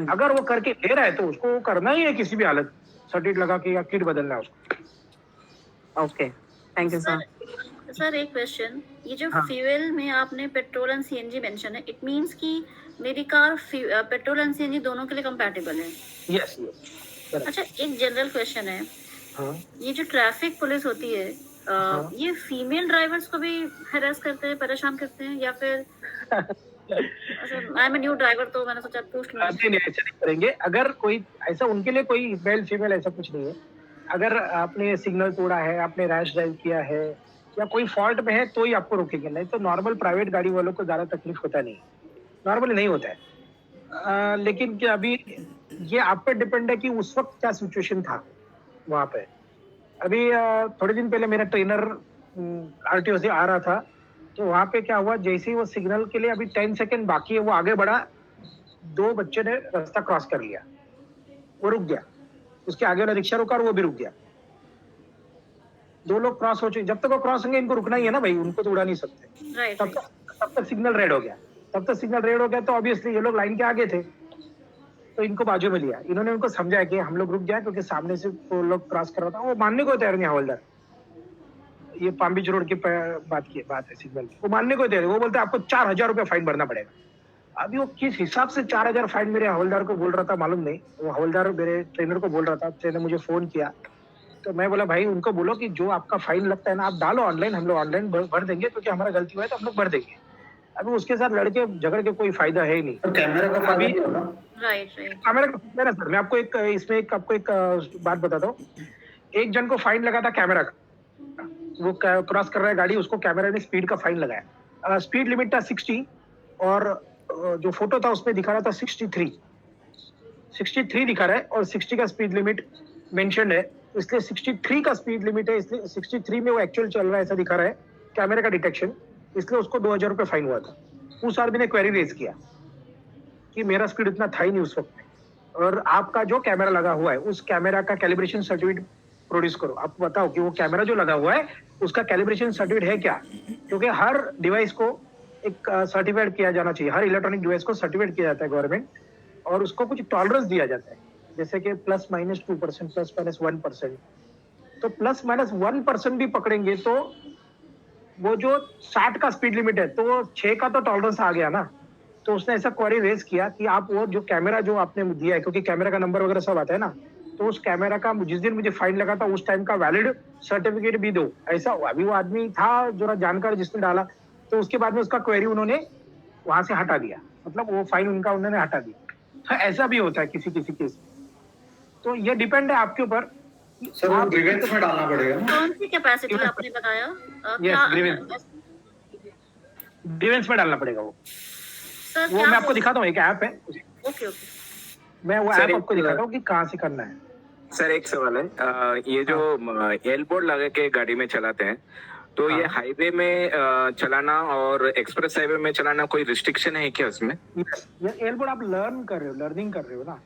अगर वो करके दे रहा है तो उसको वो करना ही है किसी भी हालत, सर्टिफिकेट लगा के या किट बदलना है उसको। Okay, thank you sir. Sir एक क्वेश्चन, ये जो हाँ। फ्यूल में आपने पेट्रोल एंड सीएनजी मेंशन है, इट मींस कि मेरी कार पेट्रोल एंड सीएनजी दोनों के लिए कंपैटिबल है? Yes yes. अच्छा, एक जनरल क्वेश्चन है, हाँ ये जो ट्रैफिक पुलिस होती है, ये फीमेल ड्राइवर्स को भी हैरेस करते हैं, परेशान करते हैं, या फिर अच्छा, आई एम न्यू ड्राइवर तो मैंने सोचा पूछ लूं। नहीं ऐसा नहीं करेंगे, अगर कोई ऐसा उनके लिए कोई मेल फीमेल ऐसा कुछ नहीं है, अगर आपने सिग्नल तोड़ा है, आपने रैश ड्राइव किया है या कोई फॉल्ट में है तो ही आपको रोकेंगे, नहीं तो नॉर्मल प्राइवेट गाड़ी वालों को ज्यादा तकलीफ होता नहीं, नॉर्मली नहीं होता है। लेकिन क्या अभी ये आप पे डिपेंड है कि उस वक्त क्या सिचुएशन था वहाँ पे। अभी थोड़े दिन पहले मेरा ट्रेनर आरटीओ से आ रहा था, तो वहाँ पे क्या हुआ, जैसे ही वो सिग्नल के लिए अभी 10 सेकंड बाकी है, वो आगे बढ़ा, 2 बच्चे ने रास्ता क्रॉस कर लिया, वो रुक गया, उसके आगे वाला रिक्शा रुका और वो भी रुक गया, 2 लोग क्रॉस हो चुके, जब तक वो क्रॉस होंगे इनको रुकना ही है ना भाई, उनको तो उड़ा नहीं सकते। राइट, तब तक सिग्नल रेड हो गया, तो ऑब्वियसली ये लोग लाइन के आगे थे, तो इनको बाजू में लिया, इन्होंने उनको समझाया कि हम लोग रुक जाए क्योंकि सामने से वो लोग क्रॉस कर रहा था, वो मानने को तैयार नहीं हवलदार, ये पाम बीच रोड की बात है सिग्नल की, वो मानने को तैयार, वो बोलते आपको 4000 रुपया फाइन भरना पड़ेगा। अभी वो किस हिसाब से 4000 फाइन मेरे हवलदार को बोल रहा था मालूम नहीं, वो हवलदार मेरे ट्रेनर को बोल रहा था, ट्रेनर मुझे फोन किया, तो मैं बोला भाई उनको बोलो कि जो आपका फाइन लगता है ना आप डालो ऑनलाइन, हम लोग ऑनलाइन भर देंगे, क्योंकि हमारा गलती हुआ है तो हम लोग भर देंगे। अभी उसके साथ लड़के झगड़ के कोई फायदा है ही नहीं। कैमरे का फायदा अभी नहीं होगा। राइट। कैमरा का ना सर, मैं आपको एक बात बताता हूँ, एक जन को फाइन लगा था कैमरा का, वो क्रॉस कर रहा है गाड़ी, उसको कैमरा ने स्पीड का फाइन लगाया, स्पीड लिमिट था 60 और जो फोटो था उसमें दिखा रहा था 63 दिखा रहा है, और 60 का स्पीड लिमिट मेंशन है, इसलिए 63 का स्पीड लिमिट है, इसलिए 63 में वो एक्चुअल चल रहा है ऐसा दिखा रहा है कैमरे का डिटेक्शन, इसलिए उसको 2000 रुपये फाइन हुआ था। उस आदमी ने क्वेरी रेज किया कि मेरा स्पीड इतना था ही नहीं उस वक्त में, और आपका जो कैमरा लगा हुआ है उस कैमरा का कैलिब्रेशन सर्टिफिकेट प्रोड्यूस करो, आपको बताओ कि वो कैमरा जो लगा हुआ है उसका कैलिब्रेशन सर्टिफिकेट है क्या, क्योंकि हर डिवाइस को एक सर्टिफाइड किया जाना चाहिए, हर इलेक्ट्रॉनिक डिवाइस को सर्टिफाइड किया जाता है गवर्नमेंट, और उसको कुछ टॉलरेंस दिया जाता है, जैसे कि ±2%, ±1%, तो ±1% भी पकड़ेंगे तो वो जो 60 का स्पीड लिमिट है तो 6 का तो टॉलरेंस आ गया ना। तो उसने ऐसा क्वेरी रेज किया कि आप वो जो कैमरा जो आपने दिया है, क्योंकि कैमरा का नंबर वगैरह सब आता है ना, तो उस कैमरा का जिस दिन मुझे फाइन लगा था उस टाइम का वैलिड सर्टिफिकेट भी दो। ऐसा अभी वो आदमी था जरा जानकार जिसने डाला, तो उसके बाद में उसका क्वेरी उन्होंने वहां से हटा दिया, मतलब वो फाइन उनका उन्होंने हटा दिया। तो ऐसा भी होता है किसी केस, तो ये डिपेंड है आपके ऊपर। सर वो ग्रीवेंस में डालना पड़ेगा ना। कौन सी कैपेसिटी आपने बताया? ग्रीवेंस में डालना पड़ेगा वो। सर वो मैं आपको दिखाता हूँ, एक ऐप है, ओके, मैं वो ऐप आपको दिखाता हूँ कि कहाँ से करना है। सर एक सवाल है, ये जो एल बोर्ड लगा के गाड़ी में चलाते हैं, तो ये हाईवे में चलाना और एक्सप्रेस हाईवे में चलाना कोई रिस्ट्रिक्शन है क्या उसमें? ये एल बोर्ड आप लर्निंग कर रहे हो ना,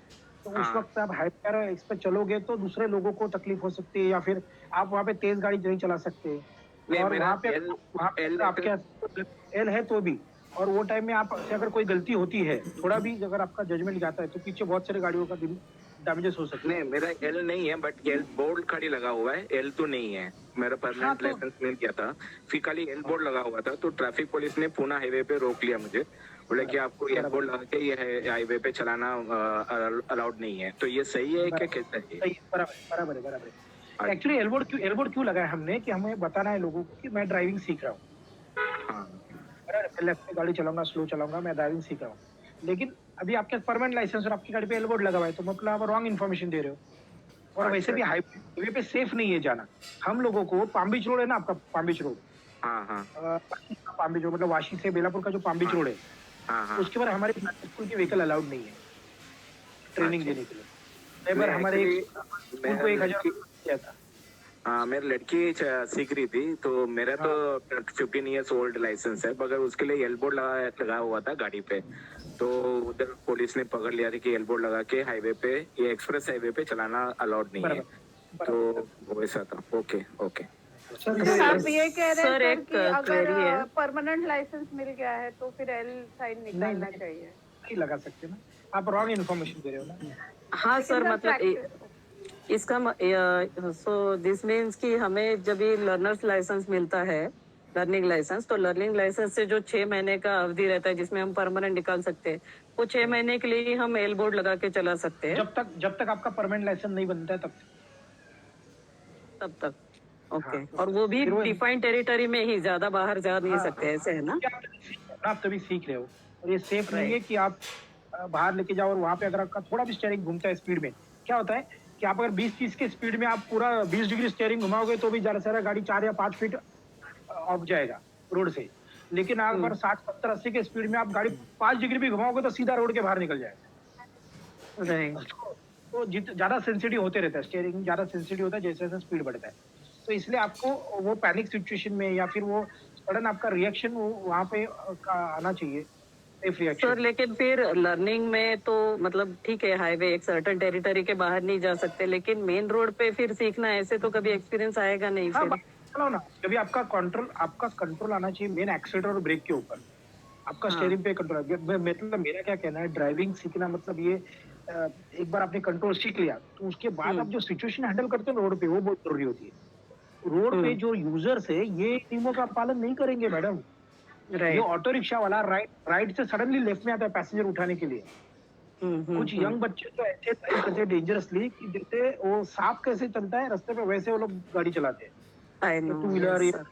तो उस हाँ। वक्त आप हाईवे इस पे चलोगे तो दूसरे लोगों को तकलीफ हो सकती है, या फिर आप वहाँ पे तेज गाड़ी नहीं चला सकते। नहीं, और मेरा वहाँ पे L आपके एल है तो भी, और वो टाइम में आप से अगर कोई गलती होती है, थोड़ा भी अगर आपका जजमेंट जाता है, तो पीछे बहुत सारी गाड़ियों का डैमेजेस हो सकते हैं। नहीं, मेरा L नहीं है, बट L बोर्ड खाली लगा हुआ है, L तो नहीं है। मेरा परमानेंट तो- लाइसेंस मिल गया था, फिर खाली L बोर्ड लगा हुआ था, तो ट्रैफिक पुलिस ने पुणे हाईवे पे रोक लिया मुझे। बोला कि आपको L बोर्ड लगा के ये हाईवे पे चलाना अलाउड नहीं है। तो ये सही है क्या, कैसा है? सही, बराबर है। एक्चुअली एलबोर्ड क्यों लगाया हमने, कि हमें बताना है लोगों को कि मैं ड्राइविंग सीख रहा हूँ, हाँ, लेफ्ट में गाड़ी चलाऊंगा, स्लो चलाऊंगा, मैं ड्राइविंग सीख रहा हूँ। लेकिन अभी आपके परमानेंट लाइसेंस और आपकी गाड़ी पे एलबोर्ड लगा हुआ है, तो मतलब आप रॉन्ग इन्फॉर्मेशन दे रहे हो। और अच्छा। वैसे भी हाईवे पे सेफ नहीं है जाना। हम लोगों को पाम बीच रोड है ना, आपका पाम बीच रोड, हाँ, हाँ, पाम बीच रोड मतलब वाशी से बेलापुर का जो पाम बीच रोड है, हाँ, हाँ। उसके बाद हमारे स्कूल की व्हीकल अलाउड नहीं है ट्रेनिंग अच्छा। देने के लिए। कई बार हमारे स्कूल को 1000 दिया था। हाँ, मेरी लड़की सीख रही थी, तो मेरा तो 15 इयर्स ओल्ड लाइसेंस है, मगर उसके लिए एलबोर्ड लगा हुआ था गाड़ी पे। तो उधर पुलिस ने पकड़ लिया था कि एलबोर्ड लगा के हाईवे पे, ये एक्सप्रेस हाईवे पे चलाना अलाउड नहीं है। तो वैसा था। Okay, okay. सर सर आप ये ये कह रहे सर, हैं एक सर कि अगर query है। परमानेंट लाइसेंस मिल गया है तो फिर एल साइन निकालना नहीं। चाहिए। नहीं लगा सकते ना, आप रॉन्ग इन्फॉर्मेशन दे रहे हो ना। हाँ सर, लेकिन मतलब practice- इसका सो दिस मीन्स कि हमें जब ये लर्नर्स लाइसेंस मिलता है, लर्निंग लाइसेंस, तो लर्निंग लाइसेंस से जो 6 महीने का अवधि रहता है जिसमें हम परमानेंट निकाल सकते हैं, वो 6 महीने के लिए ही हम एल बोर्ड लगा के चला सकते हैं जब तक आपका परमानेंट लाइसेंस नहीं बनता है तब तक। ओके। हाँ, और वो भी फिर वो- डिफाइंड टेरिटरी में ही, ज्यादा बाहर जा नहीं हाँ, सकते, ऐसे है ना? आप तभी सीख रहे हो, और ये सेफ नहीं है कि आप बाहर लेके जाओ, और वहाँ पे अगर आपका थोड़ा भी स्टीयरिंग घूमता है स्पीड में, क्या होता है कि आप अगर 20-30 के स्पीड में आप पूरा 20 डिग्री स्टीयरिंग घुमाओगे तो भी ज्यादा से ज्यादा गाड़ी 4 या 5 फीट ऑफ जाएगा रोड से। लेकिन आप अगर 60, 70, 80 के स्पीड में आप गाड़ी 5 डिग्री भी घुमाओगे तो सीधा रोड के बाहर निकल जाएगा। राइट। तो ज्यादा सेंसिटिव होते रहता है, स्टीयरिंग ज्यादा सेंसिटिव होता है जैसे जैसे स्पीड बढ़ता है। तो इसलिए आपको वो पैनिक सिचुएशन में या फिर वो सडन आपका रिएक्शन वहाँ पे आना चाहिए, सेफ सर, रिएक्शन। लेकिन फिर लर्निंग में तो मतलब ठीक है, हाईवे एक सर्टेन टेरिटरी के बाहर नहीं जा सकते, लेकिन मेन रोड पे फिर सीखना, ऐसे तो कभी एक्सपीरियंस आएगा नहीं हाँ, फिर। चलो ना, जब भी आपका कंट्रोल आना चाहिए मेन एक्सीलरेटर और ब्रेक के ऊपर, आपका स्टीयरिंग पे कंट्रोल। मतलब मेरा क्या कहना है, ड्राइविंग सीखना मतलब ये एक बार आपने कंट्रोल सीख लिया तो उसके बाद आप जो सिचुएशन हैंडल करते हो रोड पे, वो बहुत जरूरी होती है। रोड पे जो यूजर्स है ये नियमों का पालन नहीं करेंगे मैडम। ये राइट। ऑटो रिक्शा वाला राइट से सडनली लेफ्ट में आता है पैसेंजर उठाने के लिए। कुछ यंग बच्चे तो ऐसे ड्राइव करते हैं डेंजरसली कि जैसे वो सांप कैसे चलता है रास्ते पे, वैसे वो लोग गाड़ी चलाते हैं। I know. टू व्हीलर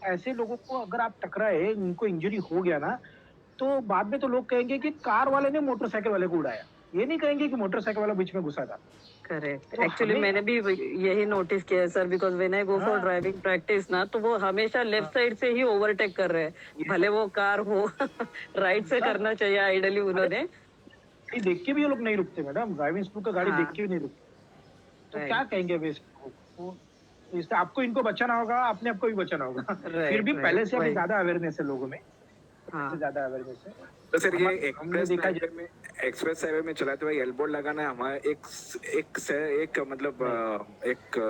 ऐसे लोगों को अगर आप टकराए, उनको इंजरी हो गया ना, तो बाद में तो लोग कहेंगे कि कार वाले ने मोटरसाइकिल वाले को उड़ाया, ये नहीं कहेंगे कि मोटरसाइकिल वाला बीच में घुसा था। करेक्ट। तो एक्चुअली हमें- मैंने भी यही नोटिस किया है sir, because when I go for हाँ। ड्राइविंग प्रैक्टिस ना, तो वो हमेशा लेफ्ट साइड से ही ओवरटेक कर रहे हैं, भले वो कार हो। राइट से करना चाहिए आइडियली उन्होंने। गाड़ी देख के भी ये लोग नहीं रुकते मैडम, ड्राइविंग स्कूल का गाड़ी हाँ। देख के भी नहीं रुकते। तो Right. क्या कहेंगे वे इसको? तो इससे आपको इनको बचाना होगा, अपने आप को भी बचाना होगा। फिर भी right, पहले से अभी right. ज्यादा अवेयरनेस है लोगों में, हाँ। ज्यादा अवेयरनेस है। तो सर, ये हमने देखा एक्सप्रेस हाईवे में चलाते हुए एलबोर्ड लगाना हमारा एक मतलब एक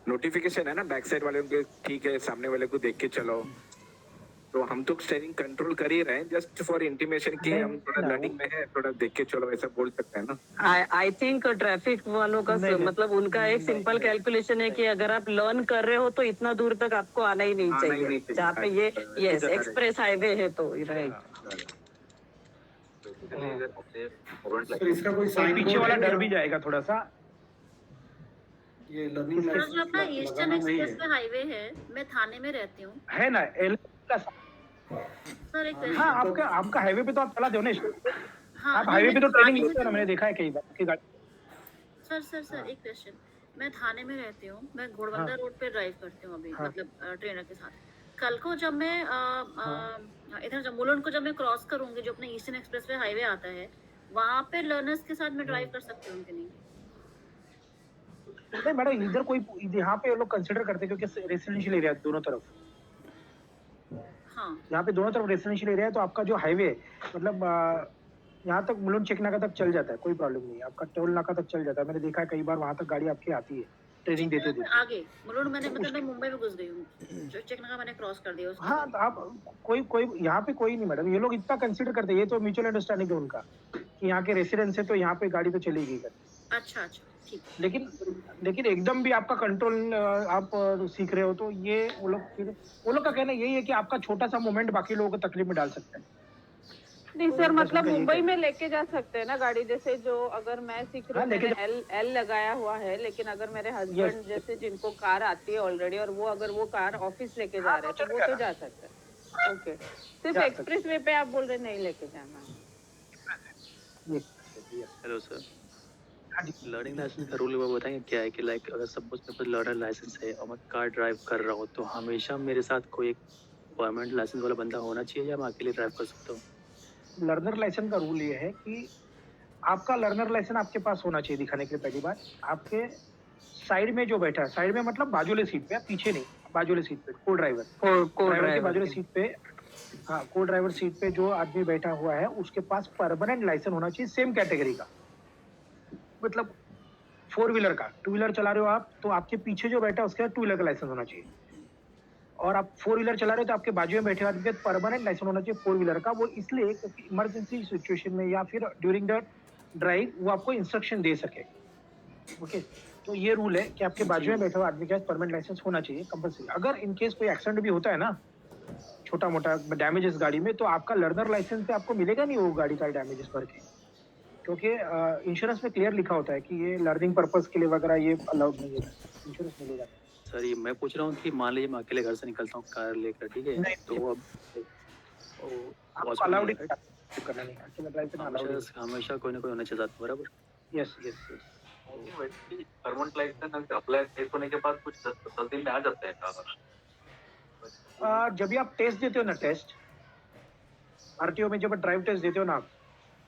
नोटिफिकेशन है ना बैक साइड वाले के, ठीक है, सामने वाले को देख के चलो। तो हम तो स्टीयरिंग कंट्रोल कर ही रहे हैं, जस्ट फॉर इंटीमेशन कि हम थोड़ा लर्निंग में है, थोड़ा देख के चलो, ऐसा बोल सकते हैं ना। आई थिंक ट्रैफिक वालों का मतलब उनका एक सिंपल कैलकुलेशन है कि अगर आप लर्न कर रहे हो तो इतना दूर तक आपको आना ही नहीं आना ही चाहिए, नहीं चाहिए। जहाँ पे ये यस इधर एक्सप्रेस हाईवे है तो। राइट। सर इसका कोई साइन पीछे वाला डर भी जाएगा थोड़ा सा। ये लर्निंग सर, जो अपना ईस्टर्न लगाना नहीं एक्सप्रेस है। पे हाईवे है, मैं थाने में रहती हूँ है ना एल का। सर। एक हाँ, आपका हाईवे पे तो आप चला दो ना। हाँ, आप नहीं, हाईवे पे तो मैं ट्रेनिंग थाने में लेते हो ना, तो- मैंने देखा है कई बार आपकी गाड़ी। सर एक क्वेश्चन। मैं थाने में रहती हूँ, मैं घोड़बंदा हाँ। रोड पे ड्राइव करती हूँ अभी, हाँ। मतलब ट्रेनर के साथ। कल को जब मैं इधर जम्मूलन को जब मैं क्रॉस करूंगी, जो अपने ईस्टर्न एक्सप्रेस पे हाईवे आता है, वहाँ पे लर्नर्स के साथ मैं ड्राइव कर सकती हूँ कि नहीं? नहीं मैडम, इधर कोई यहाँ पे लोग कंसिडर करते हैं क्योंकि रेसिडेंशियल एरिया दोनों तरफ, हाँ। यहाँ पे दोनों तरफ रेसिडेंशियल एरिया है। तो आपका जो हाईवे मतलब यहाँ तक मुलुंड चेक नाका तक चल जाता है, कोई प्रॉब्लम नहीं है, आपका टोल नाका तक चल जाता है। मैंने देखा है कई बार वहाँ तक गाड़ी आपकी आती है ट्रेनिंग देते देते। आगे मुलुंड मैंने मतलब मैं मुंबई में घुस गई हूँ, जो चेकनाका मैंने क्रॉस कर दिया उसके हाँ बाद। तो आप कोई यहाँ पे कोई नहीं मैडम, ये लोग इतना कंसिडर करते हैं, ये तो म्यूचुअल अंडरस्टैंडिंग है उनका कि यहाँ के रेसिडेंट्स है तो यहाँ पे गाड़ी तो चलेगी कर। अच्छा अच्छा ठीक। लेकिन एकदम भी आपका कंट्रोल आप सीख रहे हो तो ये वो लोग का कहना यही है कि आपका छोटा सा मोमेंट बाकी लोगों को तकलीफ में डाल सकता है। नहीं तो सर, बस मतलब उनका यही मुंबई कहना में लेके जा सकते हैं ना गाड़ी, जैसे जो अगर मैं सीख रही हाँ, हूँ, लेके मैंने एल लगाया हुआ है, लेकिन अगर मेरे हस्बैंड जैसे जिनको कार आती है ऑलरेडी और वो अगर वो कार ऑफिस लेके जा रहे हैं तो वो तो जा सकते हैं। ओके, सिर्फ एक्सप्रेस वे पे आप बोल रहे नहीं लेके जाना। हेलो सर, लर्निंग लाइसेंस का रूल वो बताएंगे क्या है कि लाइक अगर सपोज मेरे पास लर्नर लाइसेंस है और मैं कार ड्राइव कर रहा हूँ तो हमेशा मेरे साथ कोई एक परमानेंट लाइसेंस वाला बंदा होना चाहिए या मैं अकेले ड्राइव कर सकता हूँ? लर्नर लाइसेंस का रूल ये है कि आपका लर्नर लाइसेंस आपके पास होना चाहिए दिखाने के लिए। पहली बात, आपके साइड में जो बैठा है, साइड में मतलब बाजूले सीट पे, पीछे नहीं, बाजूले सीट पे को ड्राइवर के बाजूले सीट पे, हाँ को ड्राइवर सीट पे जो आदमी बैठा हुआ है उसके पास परमानेंट लाइसेंस होना चाहिए सेम कैटेगरी का। मतलब 4 व्हीलर का, 2 व्हीलर चला रहे हो आप तो आपके पीछे जो बैठा है उसके पास 2 व्हीलर का लाइसेंस होना चाहिए, और आप 4 व्हीलर चला रहे हो तो आपके बाजू में बैठे आदमी के परमानेंट लाइसेंस होना चाहिए 4 व्हीलर का। वो इसलिए क्योंकि इमरजेंसी सिचुएशन में या फिर ड्यूरिंग द ड्राइव वो आपको इंस्ट्रक्शन दे सके। ओके, तो ये रूल है कि आपके बाजू में बैठे हुए आदमी के पास परमानेंट लाइसेंस होना चाहिए कंपल्सरी। अगर इन केस कोई एक्सीडेंट भी होता है ना, छोटा मोटा डैमेजेस गाड़ी में, तो आपका लर्नर लाइसेंस पे आपको मिलेगा नहीं वो गाड़ी का डैमेजेस भर के, क्योंकि इंश्योरेंस में क्लियर लिखा होता है कि ये लर्निंग पर्पस के लिए वगैरह ये अलाउड नहीं है, इंश्योरेंस मिलेगा। सर ये मैं पूछ रहा हूँ कि मान लीजिए मैं अकेले घर से निकलता हूँ कार लेकर, ठीक है, तो अब अलाउड करना नहीं, अकेले ड्राइव करना अलाउड हमेशा कोई ना कोई होना चाहिए साथ, बराबर? Yes yes yes. Permanent licence apply test होने के बाद कुछ 10 दिन में आ जाता है कार? जब भी आप टेस्ट देते हो ना, टेस्ट आरटीओ में जब ड्राइव टेस्ट देते हो ना आप,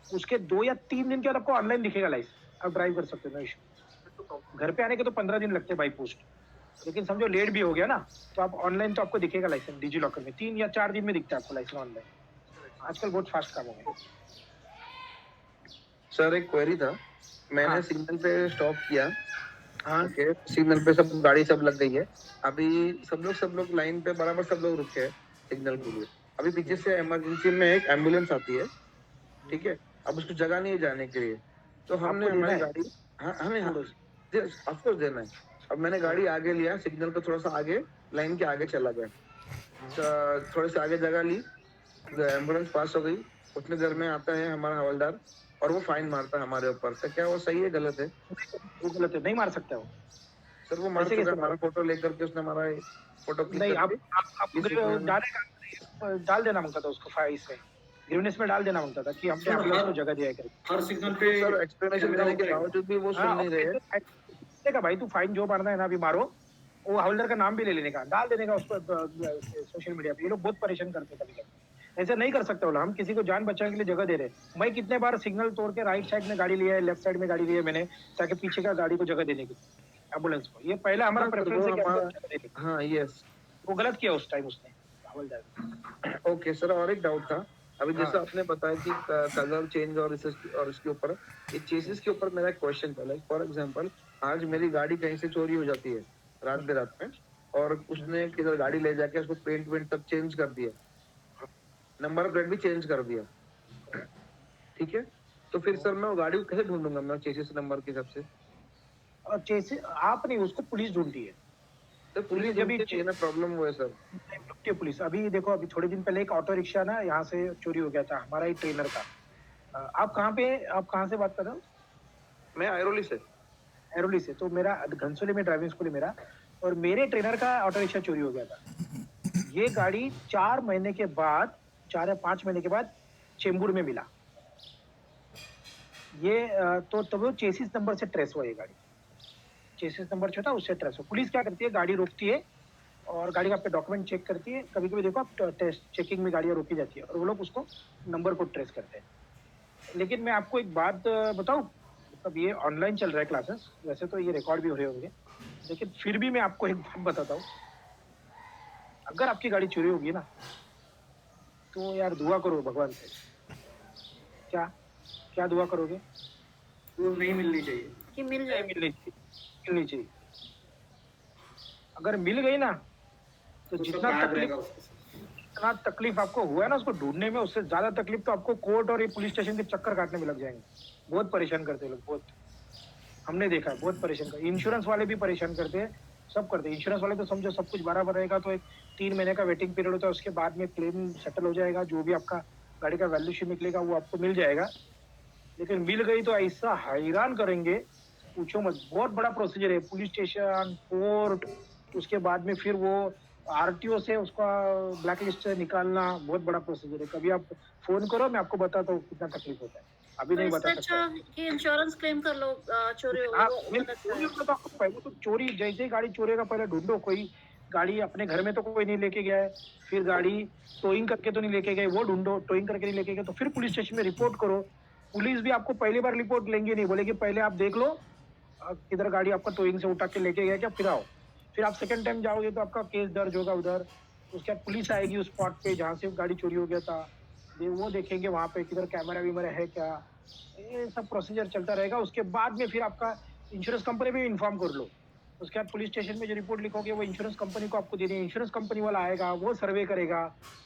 उसके 2 या 3 दिन के बाद आपको ऑनलाइन दिखेगा लाइसेंस, आप ड्राइव कर सकते हो, ना इशू। घर पे आने के तो 15 दिन लगते हैं बाई पोस्ट, लेकिन समझो लेट भी हो गया ना तो आप ऑनलाइन तो आपको दिखेगा लाइसेंस डिजी लॉकर में, 3 या 4 दिन में दिखता है आपको लाइसेंस ऑनलाइन। आजकल बहुत फास्ट काम हो गया। सर एक क्वेरी था, मैंने हाँ। सिग्नल पे स्टॉप किया, हाँ ओके, सिग्नल पे सब गाड़ी सब लग गई है, अभी सब लोग लाइन पे बराबर सब लोग रुके हैं सिग्नल के लिए। अभी पीछे से इमरजेंसी में एक एम्बुलेंस आती है, ठीक है, अब उसको जगह नहीं है जाने के लिए, तो हमने हमारी गाड़ी, हाँ हमें ऑफकोर्स देना है। अब मैंने गाड़ी आगे लिया, सिग्नल को थोड़ा सा आगे, लाइन के आगे चला गया, तो थोड़े से आगे जगह ली, एम्बुलेंस पास हो गई, उतने देर में आता है हमारा हवलदार और वो फाइन मारता है हमारे ऊपर। तो क्या वो सही है गलत है? वो गलत है, नहीं मार सकते हो सर वो मार चुका, हमारा फोटो लेकर के उसने हमारा फोटो नहीं, आप डाल देना मांगता था उसको, फाइस में ग्रीवनेस में डाल देना मांगता था कि हमने एम्बुलेंस को जगह दिया है। हर सिग्नल पे सर एक्सप्लेनेशन देने के बावजूद भी वो सुन नहीं रहे। देखा भाई, तू फाइन जो मारना है ना अभी मारो, वो हवलदार का नाम भी ले लेने का, डाल देने का उसको सोशल मीडिया पे। ये लोग बहुत परेशान करते हैं कभी कभी, ऐसे नहीं कर सकते बोला, हम किसी को जान बचाने के लिए जगह दे रहे हैं। मैं कितने बार सिग्नल तोड़ के राइट साइड में गाड़ी लिया है, लेफ्ट साइड में गाड़ी ली है मैंने, ताकि पीछे का गाड़ी को जगह देने की, एम्बुलेंस को। ये पहला हमारा प्रेफरेंस है कि एम्बुलेंस को जगह देने की। हाँ यस, वो गलत किया उस टाइम उसने, हवलदार। ओके सर, और एक डाउट था, अभी जैसे आपने बताया कि कलर चेंज और इसके ऊपर, ये चेसिस के ऊपर मेरा एक क्वेश्चन था। लाइक फॉर एग्जांपल, आज मेरी गाड़ी कहीं से चोरी हो जाती है रात बेरात में, और उसने किधर गाड़ी ले जाके उसको पेंट वेंट तक चेंज कर दिया, नंबर प्लेट भी चेंज कर दिया, ठीक है, तो फिर सर मैं वो गाड़ी को कैसे ढूंढूंगा मैं चेसिस नंबर के हिसाब से? और चेसिस आप नहीं, उसको पुलिस ढूंढती है। तो पुलिस जब भी ना प्रॉब्लम हुआ है सर, पुलिस अभी देखो, अभी थोड़े दिन पहले एक ऑटो रिक्शा ना यहाँ से चोरी हो गया था, हमारा ही ट्रेनर का। आप कहाँ से बात कर रहे हो? मैं ऐरोली से। ऐरोली से, तो मेरा घनसोली में ड्राइविंग स्कूल है मेरा, और मेरे ट्रेनर का ऑटो रिक्शा चोरी हो गया था। ये गाड़ी 4 महीने के बाद, 4 या 5 महीने के बाद चेंबूर में मिला ये, तो तब वो चेसिस नंबर से ट्रेस हुआ। ये गाड़ी चेसिस नंबर जो था उससे ट्रेस हुआ। पुलिस क्या करती है, गाड़ी रोकती है और गाड़ी का आपके डॉक्यूमेंट चेक करती है। कभी कभी देखो आप टेस्ट चेकिंग में गाड़ियाँ रोकी जाती है और वो लोग उसको नंबर को ट्रेस करते हैं। लेकिन मैं आपको एक बात बताऊँ, अब ये ऑनलाइन चल रहा है क्लासेस, वैसे तो ये रिकॉर्ड भी हो रहे होंगे, लेकिन फिर भी मैं आपको एक बात बताता हूँ, अगर आपकी गाड़ी चोरी होगी ना तो यार दुआ करो भगवान से, क्या क्या दुआ करोगे? वो नहीं मिलनी चाहिए। कि मिल नहीं जाए। मिलनी चाहिए। अगर मिल गई ना तो तो सब जितना कार्ड तकलीफ रहेगा उसके साथ। जितना तकलीफ आपको हुआ है ना उसको ढूंढने में, उससे ज्यादा तकलीफ तो आपको कोर्ट और ये पुलिस स्टेशन के चक्कर काटने में लग जाएंगे। बहुत परेशान करते हैं लोग, बहुत। हमने देखा है, बहुत परेशान कर। इंश्योरेंस वाले भी परेशान करते हैं, सब करते हैं। इंश्योरेंस वाले तो समझो सब कुछ बराबर रहेगा तो एक 3 महीने का वेटिंग पीरियड होता है, उसके बाद में क्लेम सेटल हो जाएगा, जो भी आपका गाड़ी का वैल्यूएशन निकलेगा वो आपको मिल जाएगा। लेकिन मिल गई तो ऐसा हैरान करेंगे, पूछो मत। बहुत बड़ा प्रोसीजर है, पुलिस स्टेशन, कोर्ट, उसके बाद में फिर वो आरटीओ से उसका ब्लैक लिस्ट से निकालना, बहुत बड़ा प्रोसीजर है। कभी आप फोन करो, मैं आपको बताता हूँ कितना तकलीफ होता है, अभी तो नहीं इससे बता अच्छा सकता। कि इंश्योरेंस क्लेम कर लो, चोरी हो हाँ, वो मैं अलग चोरी है। होगा तो आपको पहले तो चोरी, जैसे ही गाड़ी चोरी का पहले ढूंढो। कोई गाड़ी अपने घर में तो कोई नहीं लेके गया है, फिर गाड़ी टोइंग करके तो नहीं लेके गए, वो ढूंढो। टोइंग करके नहीं लेके गए तो फिर पुलिस स्टेशन में रिपोर्ट करो। पुलिस भी आपको पहली बार रिपोर्ट लेंगे नहीं, बोलेगी पहले आप देख लो किधर गाड़ी आपका टोइंग से उठा के लेके गया क्या, फिर आओ। फिर आप सेकंड टाइम जाओगे तो आपका केस दर्ज होगा उधर। उसके बाद पुलिस आएगी उस स्पॉट पे जहाँ से गाड़ी चोरी हो गया था, वो देखेंगे वहाँ पे किधर कैमरा वैमरा है क्या, ये सब प्रोसीजर चलता रहेगा। उसके बाद में फिर आपका इंश्योरेंस कंपनी भी इन्फॉर्म कर लो। उसके बाद पुलिस स्टेशन में जो रिपोर्ट लिखोगे वो इंश्योरेंस कंपनी को आपको देनी है। इंश्योरेंस कंपनी वाला आएगा, वो सर्वे करेगा,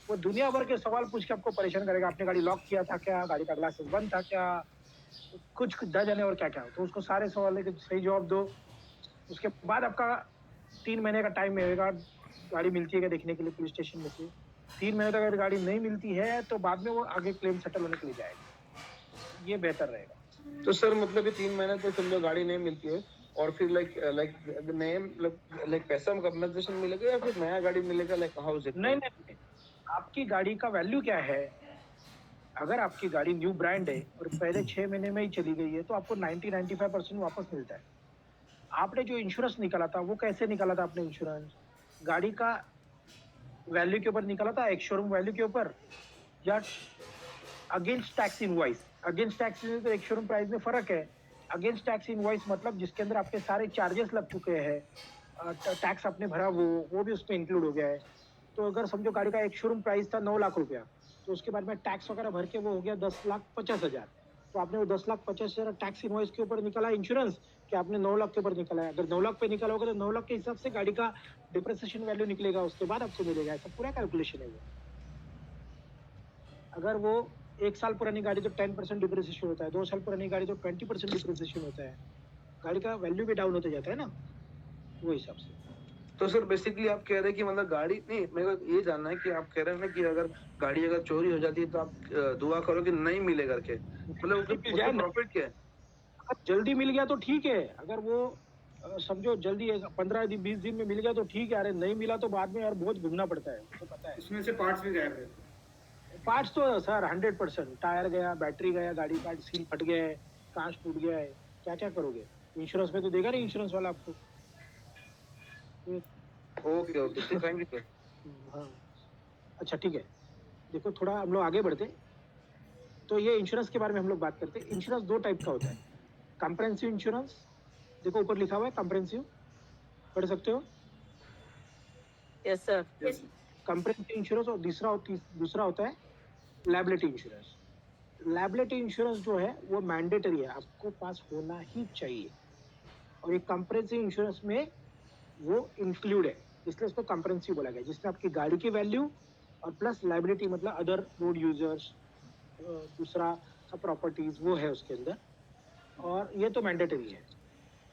वो दुनिया भर के सवाल पूछ के आपको परेशान करेगा। आपने गाड़ी लॉक किया था क्या, गाड़ी का ग्लासेस बंद था क्या, कुछ न जाने और क्या क्या। तो उसको सारे सवाल के सही जवाब दो। उसके बाद आपका 3 महीने का टाइम मिलेगा गाड़ी मिलती है क्या देखने के लिए पुलिस स्टेशन में से। 3 महीने तक अगर गाड़ी नहीं मिलती है तो बाद में वो आगे क्लेम सेटल होने के लिए जाएगा, ये बेहतर रहेगा। तो सर मतलब ये 3 महीने तो समझो गाड़ी नहीं मिलती है और फिर नए लाइक पैसा कंपनसेशन मिलेगा या फिर नया गाड़ी मिलेगा, लाइक हाउ इज इट? नहीं, आपकी गाड़ी का वैल्यू क्या है। अगर आपकी गाड़ी न्यू ब्रांड है और पहले 6 महीने में ही चली गई है तो आपको 90-95% वापस मिलता है। आपने जो इंश्योरेंस निकाला था वो कैसे निकाला था आपने इंश्योरेंस, गाड़ी का वैल्यू के ऊपर निकाला था, एक शोरूम वैल्यू के ऊपर, या against tax invoice. Against tax तो एक शोरूम प्राइस में फर्क है। अगेंस्ट टैक्स इनवॉइस मतलब जिसके अंदर आपके सारे चार्जेस लग चुके हैं, टैक्स आपने भरा वो भी उसमें इंक्लूड हो गया है। तो अगर समझो गाड़ी का एक शोरूम प्राइस था 9 लाख रुपया, तो उसके बाद में टैक्स वगैरह भर के वो हो गया 10,50,000। तो आपने वो 10,50,000 टैक्स इनवॉइस के ऊपर निकाला इंश्योरेंस, कि आपने 9 लाख के ऊपर निकाला है। अगर 9 लाख पे निकाला होगा तो 9 लाख के हिसाब से गाड़ी का डिप्रिसिएशन वैल्यू निकलेगा, उसके बाद आपको मिलेगा। ऐसा पूरा कैलकुलेशन है वो। अगर वो 1 साल पुरानी गाड़ी तो 10% डिप्रिसिएशन होता है, 2 साल पुरानी गाड़ी तो 20% डिप्रिसिएशन होता है। गाड़ी का वैल्यू भी डाउन होता जाता है ना, वो हिसाब से। तो सर बेसिकली आप कह रहे हैं कि मतलब गाड़ी नहीं, मेरे को ये जानना है कि आप कह रहे हैं ना कि अगर गाड़ी अगर चोरी हो जाती है तो आप दुआ करो कि नहीं मिले करके, मतलब प्रॉफिट क्या है? अगर जल्दी मिल गया तो ठीक है। अगर वो समझो जल्दी 15-20 दिन में मिल गया तो ठीक है। अरे नहीं मिला तो बाद में यार बहुत घूमना पड़ता है, तो पता है। इसमें से पार्ट्स भी गायब है। पार्ट्स तो सर 100%, टायर गया, बैटरी गया, गाड़ी का सील फट गया है, कांच टूट गया है, क्या क्या करोगे। इंश्योरेंस में तो देगा नहीं इंश्योरेंस वाला आपको। Okay okay, thank you sir. हाँ, अच्छा ठीक है। देखो थोड़ा हम लोग आगे बढ़ते, तो ये इंश्योरेंस के बारे में हम लोग बात करते हैं। इंश्योरेंस 2 टाइप का होता है। कॉम्प्रिहेंसिव इंश्योरेंस, देखो ऊपर लिखा हुआ है कॉम्प्रिहेंसिव, पढ़ सकते हो। Yes sir. कॉम्प्रिहेंसिव इंश्योरेंस, और दूसरा होता है लायबिलिटी इंश्योरेंस। लायबिलिटी इंश्योरेंस जो है वो मैंडेटरी है, आपको पास होना ही चाहिए। और एक कॉम्प्रिहेंसिव इंश्योरेंस में वो इंक्लूड है, इसलिए उसको कॉम्प्रिहेंसिव बोला गया, जिसमें आपकी गाड़ी की वैल्यू और प्लस लायबिलिटी मतलब अदर रोड यूजर्स, दूसरा सब प्रॉपर्टीज वो है उसके अंदर, और ये तो मैंडेटरी है।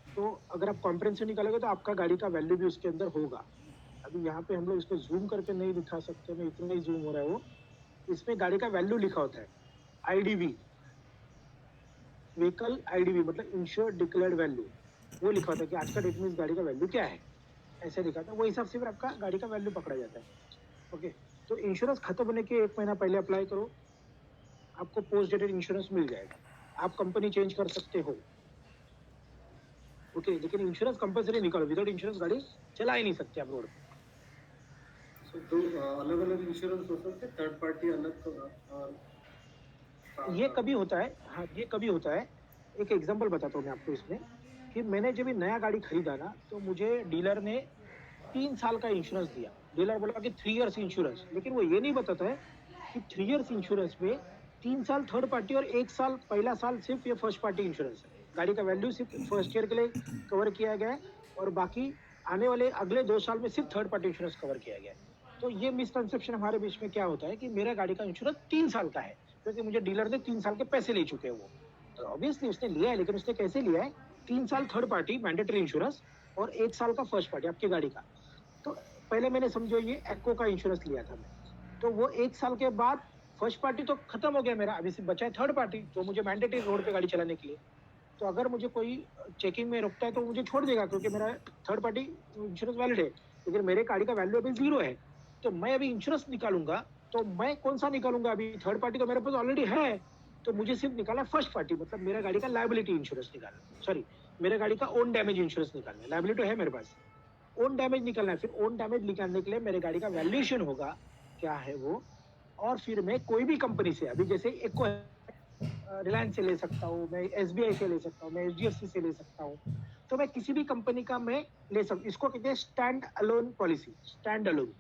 तो अगर आप कॉम्प्रिहेंसिव निकालोगे तो आपका गाड़ी का वैल्यू भी उसके अंदर होगा। अभी यहाँ पे हम लोग इसको जूम करके नहीं दिखा सकते, मैं इतना ही जूम हो रहा है वो। इसमें गाड़ी का वैल्यू लिखा होता है, IDV, व्हीकल IDV मतलब इंश्योर्ड डिक्लेयर्ड वैल्यू, वो लिखा होता है कि आज का डेट में इस गाड़ी का वैल्यू क्या है, ऐसे लिखा था। वो हिसाब से फिर आपका गाड़ी का वैल्यू पकड़ा जाता है। ओके, तो इंश्योरेंस खत्म होने के 1 महीना पहले अप्लाई करो, आपको पोस्ट डेटेड इंश्योरेंस मिल जाएगा। आप कंपनी चेंज कर सकते हो, ओके, लेकिन इंश्योरेंस कंपलसरी निकालो। विदाउट इंश्योरेंस गाड़ी चला ही नहीं सकते आप रोड पे। So, 2 अलग अलग इंश्योरेंस हो सकते हैं, थर्ड पार्टी अलग और ये कभी होता है, हाँ ये कभी होता है। एक एग्जांपल बताता हूँ मैं आपको इसमें, कि मैंने जब नया गाड़ी खरीदा ना तो मुझे डीलर ने 3 साल का इंश्योरेंस दिया। डीलर बोला कि 3 इयर्स इंश्योरेंस, लेकिन वो ये नहीं बताता है कि 3 इयर्स इंश्योरेंस में 3 साल थर्ड पार्टी और 1 साल पहला साल सिर्फ ये फर्स्ट पार्टी इंश्योरेंस है। गाड़ी का वैल्यू सिर्फ फर्स्ट ईयर के लिए कवर किया गया है और बाकी आने वाले अगले 2 साल में सिर्फ थर्ड पार्टी इंश्योरेंस कवर किया गया है। तो ये मिसकंसेप्शन हमारे बीच में क्या होता है कि मेरा गाड़ी का इंश्योरेंस 3 साल का है, क्योंकि मुझे डीलर ने 3 साल के पैसे ले चुके हैं वो। तो ऑब्वियसली उसने लिया है, लेकिन उसने कैसे लिया है? 3 साल थर्ड पार्टी मैंडेटरी इंश्योरेंस और 1 साल का फर्स्ट पार्टी आपकी गाड़ी का। तो पहले मैंने समझो ये एक्को का इंश्योरेंस लिया था मैं, तो वो 1 साल के बाद फर्स्ट पार्टी तो खत्म हो गया मेरा, अभी सिर्फ बचा है थर्ड पार्टी जो मुझे मैंडेटरी रोड पे गाड़ी चलाने के लिए। तो अगर मुझे कोई चेकिंग में रुकता है तो मुझे छोड़ देगा, क्योंकि मेरा थर्ड पार्टी इंश्योरेंस वैलिड है। लेकिन मेरे गाड़ी का वैल्यू अभी 0 है, तो मैं अभी इंश्योरेंस निकालूंगा तो मैं कौन सा निकालूंगा? अभी थर्ड पार्टी तो मेरे पास ऑलरेडी है, तो मुझे सिर्फ निकालना है फर्स्ट पार्टी, मतलब मेरा गाड़ी का लायबिलिटी इंश्योरेंस निकालना, सॉरी मेरे गाड़ी का ओन डैमेज इंश्योरेंस निकालना है। लायबिलिटी है मेरे पास, ओन डैमेज निकालना है। फिर ओन डैमेज निकालने के लिए मेरे गाड़ी का वैल्यूएशन होगा क्या है वो, और फिर मैं कोई भी कंपनी से, अभी जैसे एक को रिलायंस से ले सकता हूँ, मैं SBI से ले सकता हूँ, मैं HDFC से ले सकता हूँ, तो मैं किसी भी कंपनी का मैं ले सकता हूँ। इसको कहते हैं stand alone policy. Stand alone,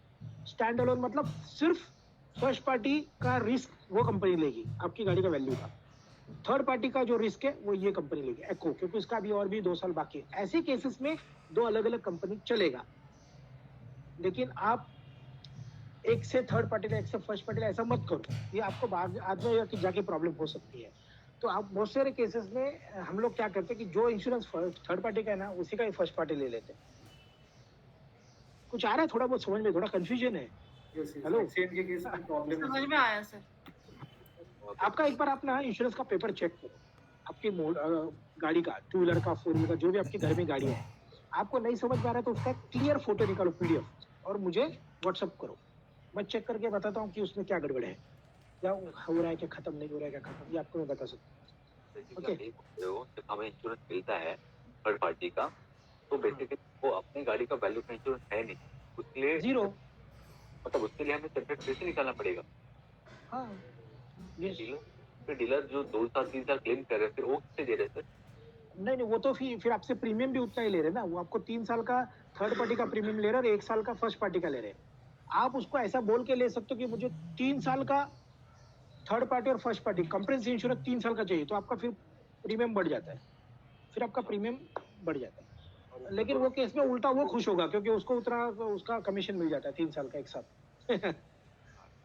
stand alone मतलब सिर्फ फर्स्ट पार्टी का रिस्क वो कंपनी लेगी आपकी गाड़ी का वैल्यू का, थर्ड पार्टी का जो रिस्क है वो ये कंपनी लेगी एक्को, क्योंकि उसका अभी और भी 2 साल बाकी है। ऐसे केसेस में 2 अलग अलग कंपनी चलेगा, लेकिन आप एक से थर्ड पार्टी का एक से फर्स्ट पार्टी का ऐसा मत करो, ये आपको बाद में जाके प्रॉब्लम हो सकती है। तो आप बहुत सारे केसेस में हम लोग क्या करते हैं कि जो इंश्योरेंस थर्ड पार्टी का है ना उसी का ही फर्स्ट पार्टी ले लेते हैं। कुछ आ रहा है थोड़ा बहुत समझ में, थोड़ा कंफ्यूजन है। हेलो, एक्सीडेंट के केस में प्रॉब्लम समझ में आया सर। आपका एक बार अपना इंश्योरेंस का पेपर चेक करो, आपकी गाड़ी का, 2 व्हीलर का, 4 व्हीलर का, जो भी आपके घर में गाड़ी है, आपको नहीं समझ में आ रहा है तो उसका क्लियर फोटो निकालो PDF और मुझे व्हाट्सअप करो। मैं चेक करके बताता हूँ कि उसमें क्या गड़बड़ है, क्या हो रहा है, क्या खत्म नहीं हो रहा है, क्या खत्म, ये आपको मैं बता सकता हूँ। ओके, जब हमें इंश्योरेंस मिलता है थर्ड पार्टी का, तो बेसिकली वो अपनी गाड़ी का वैल्यू का इंश्योरेंस है नहीं, उसके लिए 0। मतलब उसके लिए हमें सेपरेट पैसे निकालना पड़ेगा। हाँ, फिर डीलर जो 2 साल 3 साल क्लेम कर रहे हैं, फिर वो कितने दे रहे हैं सर? नहीं वो तो फिर आपसे प्रीमियम भी उतना ही ले रहे हैं ना, वो आपको 3 साल का थर्ड पार्टी का प्रीमियम ले रहे हैं और 1 साल का फर्स्ट पार्टी का ले रहे हैं। आप उसको ऐसा बोल के ले सकते हो कि मुझे 3 साल का थर्ड पार्टी और फर्स्ट पार्टी कंप्रेहेंसिव इंश्योरेंस 3 साल का चाहिए, तो आपका फिर प्रीमियम बढ़ जाता है, फिर आपका प्रीमियम बढ़ जाता है। लेकिन वो केस में उल्टा वो खुश होगा, क्योंकि उसको उतना उसका कमीशन मिल जाता है 3 साल का एक साथ।